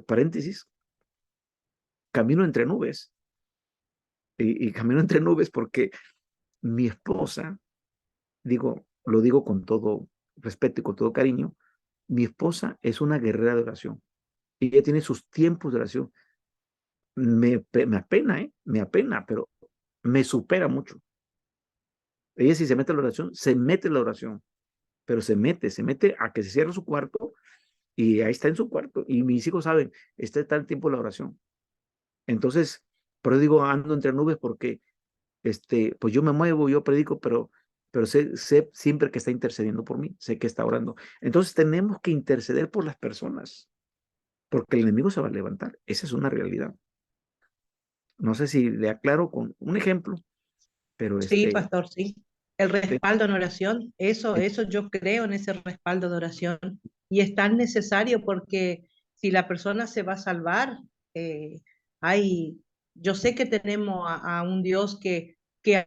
[SPEAKER 1] paréntesis, camino entre nubes y camino entre nubes porque mi esposa, lo digo con todo respeto y con todo cariño, mi esposa es una guerrera de oración. Y ella tiene sus tiempos de oración. Me apena, me apena, pero me supera mucho. Ella si se mete en la oración, se mete en la oración, pero se mete a que se cierre su cuarto y ahí está en su cuarto. Y mis hijos saben, está el tiempo de la oración. Entonces, por eso digo, ando entre nubes porque, pues yo me muevo, yo predico, pero sé siempre que está intercediendo por mí, sé que está orando. Entonces tenemos que interceder por las personas, porque el enemigo se va a levantar. Esa es una realidad. No sé si le aclaro con un ejemplo, pero
[SPEAKER 2] Sí, pastor, sí. El
[SPEAKER 1] te-
[SPEAKER 2] respaldo en oración,
[SPEAKER 1] te-
[SPEAKER 2] eso yo creo en ese respaldo de oración. Y es tan necesario porque si la persona se va a salvar, eh, hay, yo sé que tenemos a un Dios que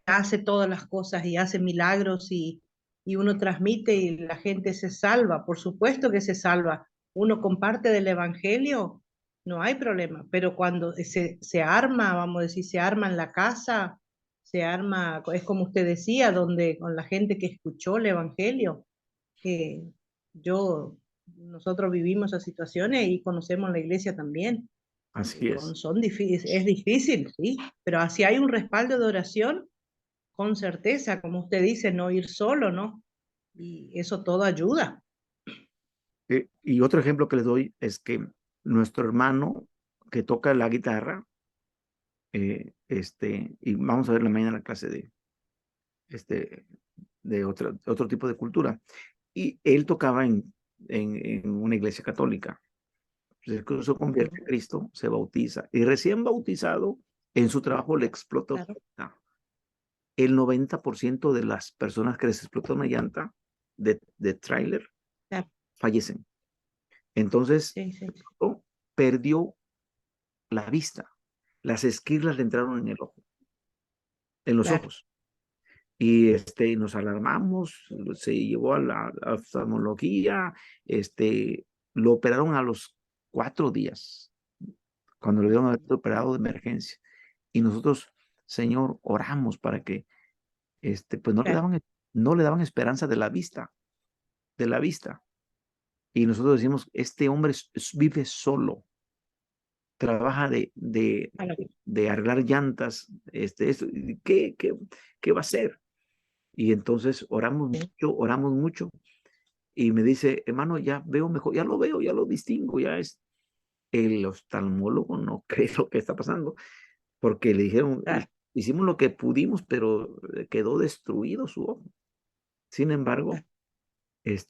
[SPEAKER 2] hace todas las cosas y hace milagros y uno transmite y la gente se salva. Por supuesto que se salva. Uno comparte del Evangelio, no hay problema. Pero cuando se arma, vamos a decir, se arma en la casa, se arma, es como usted decía, donde con la gente que escuchó el Evangelio, que yo, nosotros vivimos esas situaciones y conocemos la iglesia también.
[SPEAKER 1] así es.
[SPEAKER 2] Son difíciles, es difícil, sí, pero si hay un respaldo de oración, con certeza, como usted dice, no ir solo, ¿no? Y eso todo ayuda.
[SPEAKER 1] Y otro ejemplo que les doy es que nuestro hermano que toca la guitarra, y vamos a ver la mañana la clase este, de otro tipo de cultura. Y él tocaba en una iglesia católica. Se convierte a Cristo, se bautiza. Y recién bautizado, en su trabajo le explotó.
[SPEAKER 2] Claro,
[SPEAKER 1] El 90% de las personas que les explota una llanta de tráiler
[SPEAKER 2] claro.
[SPEAKER 1] fallecen. Entonces,
[SPEAKER 2] Sí, sí,
[SPEAKER 1] perdió la vista. Las esquirlas le entraron en el ojo, en los
[SPEAKER 2] claro.
[SPEAKER 1] ojos. Y nos alarmamos, se llevó a la oftalmología, lo operaron a los 4 días, cuando lo dieron haber operado de emergencia. Y nosotros, Señor, oramos para que, pues
[SPEAKER 2] Claro,
[SPEAKER 1] no le daban esperanza de la vista. Y nosotros decimos, este hombre vive solo, trabaja
[SPEAKER 2] claro,
[SPEAKER 1] de arreglar llantas, ¿qué va a hacer? Y entonces
[SPEAKER 2] sí,
[SPEAKER 1] oramos mucho, y me dice, hermano, ya veo mejor, ya lo veo, ya lo distingo, ya es el oftalmólogo, no cree lo que está pasando, porque le dijeron,
[SPEAKER 2] claro,
[SPEAKER 1] hicimos lo que pudimos, pero quedó destruido su ojo. Sin embargo,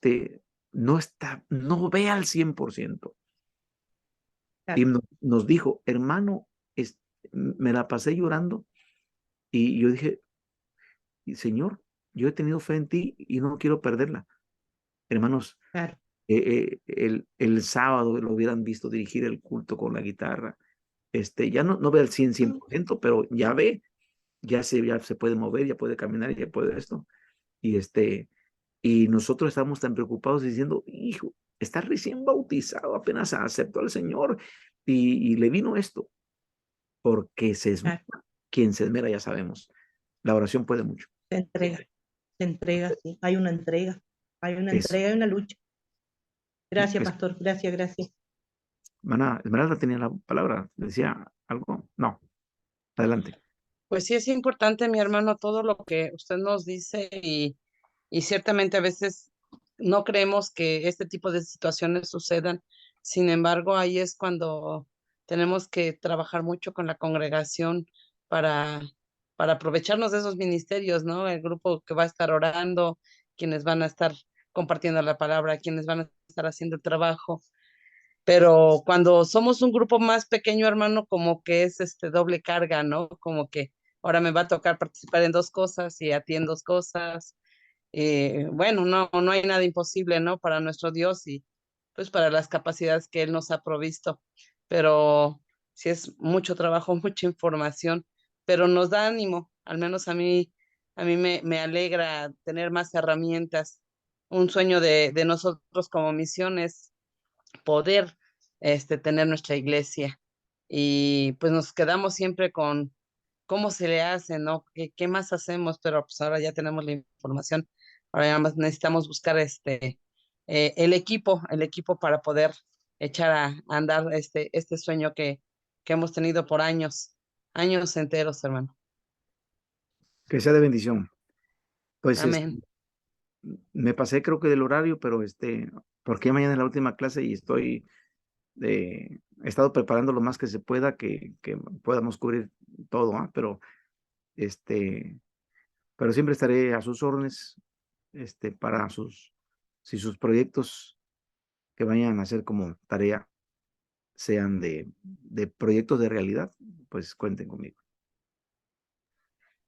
[SPEAKER 2] claro,
[SPEAKER 1] no ve al 100%. Y
[SPEAKER 2] claro,
[SPEAKER 1] nos dijo, hermano, me la pasé llorando, y yo dije, Señor, yo he tenido fe en ti y no quiero perderla. Hermanos,
[SPEAKER 2] claro.
[SPEAKER 1] el sábado lo hubieran visto dirigir el culto con la guitarra. Ya no ve al 100%, pero ya se puede mover, ya puede caminar, ya puede esto. Y y nosotros estamos tan preocupados diciendo, hijo, está recién bautizado, apenas aceptó al Señor, y le vino esto, porque
[SPEAKER 2] Claro.
[SPEAKER 1] quien se esmera ya sabemos. La oración puede mucho.
[SPEAKER 2] Se entrega, sí. Hay una
[SPEAKER 1] Es,
[SPEAKER 2] entrega y una lucha. Gracias,
[SPEAKER 1] es,
[SPEAKER 2] pastor. Gracias, gracias.
[SPEAKER 1] Esmeralda tenía la palabra, decía algo. No, adelante.
[SPEAKER 3] Pues sí es importante, mi hermano, todo lo que usted nos dice y ciertamente a veces no creemos que este tipo de situaciones sucedan. Sin embargo, ahí es cuando tenemos que trabajar mucho con la congregación para, para aprovecharnos de esos ministerios, ¿no? El grupo que va a estar orando, quienes van a estar compartiendo la palabra, quienes van a estar haciendo el trabajo. Pero cuando somos un grupo más pequeño, hermano, como que es doble carga, ¿no? Como que ahora me va a tocar participar en dos cosas y a ti en dos cosas. Bueno, no hay nada imposible, ¿no? Para nuestro Dios y pues para las capacidades que Él nos ha provisto. Pero sí es mucho trabajo, mucha información, pero nos da ánimo, al menos a mí me alegra tener más herramientas. Un sueño de nosotros como misiones poder tener nuestra iglesia. Y pues nos quedamos siempre con cómo se le hace, ¿no? ¿Qué más hacemos? Pero pues ahora ya tenemos la información. Ahora nada más necesitamos buscar el equipo para poder echar a andar este sueño que hemos tenido por años, años enteros, hermano.
[SPEAKER 1] Que sea de bendición. Pues
[SPEAKER 3] Amén.
[SPEAKER 1] me pasé creo que del horario, pero porque mañana es la última clase y he estado preparando lo más que se pueda, que podamos cubrir todo, ¿ah? Pero siempre estaré a sus órdenes, para si sus proyectos que vayan a hacer como tarea sean de proyectos de realidad, pues cuenten conmigo.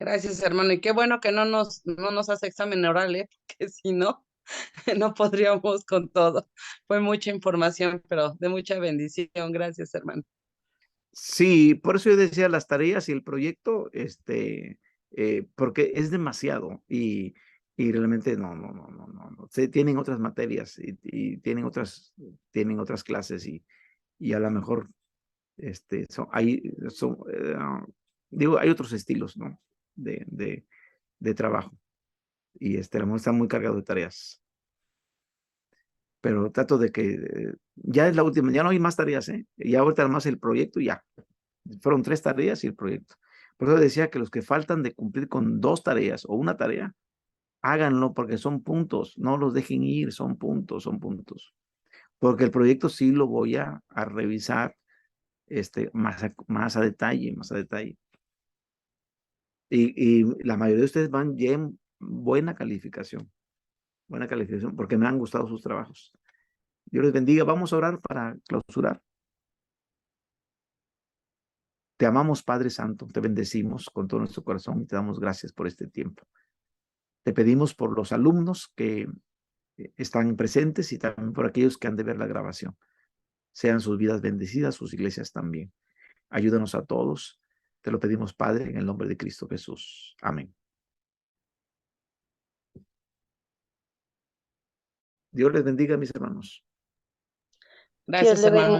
[SPEAKER 3] Gracias, hermano. Y qué bueno que no nos hace examen oral, ¿eh? Porque si no, no podríamos con todo. Fue mucha información, pero de mucha bendición. Gracias, hermano.
[SPEAKER 1] Sí, por eso yo decía las tareas y el proyecto, porque es demasiado y realmente no. Tienen otras materias y tienen otras clases y a lo mejor, digo, hay otros estilos, ¿no? De, de, de trabajo y a lo mejor está muy cargado de tareas, pero trato de que ya es la última, ya no hay más tareas, ¿eh? Ya ahorita más el proyecto y ya. Fueron 3 tareas y el proyecto. Por eso decía que los que faltan de cumplir con 2 tareas o una tarea, háganlo porque son puntos, no los dejen ir, son puntos, son puntos. porque el proyecto sí lo voy a revisar más a detalle, más a detalle. Y la mayoría de ustedes van bien, buena calificación, porque me han gustado sus trabajos. Dios les bendiga. Vamos a orar para clausurar. Te amamos, Padre Santo, te bendecimos con todo nuestro corazón y te damos gracias por este tiempo. Te pedimos por los alumnos que están presentes y también por aquellos que han de ver la grabación. Sean sus vidas bendecidas, sus iglesias también. Ayúdanos a todos. Te lo pedimos, Padre, en el nombre de Cristo Jesús. Amén. Dios les bendiga, mis hermanos.
[SPEAKER 3] Gracias, hermano.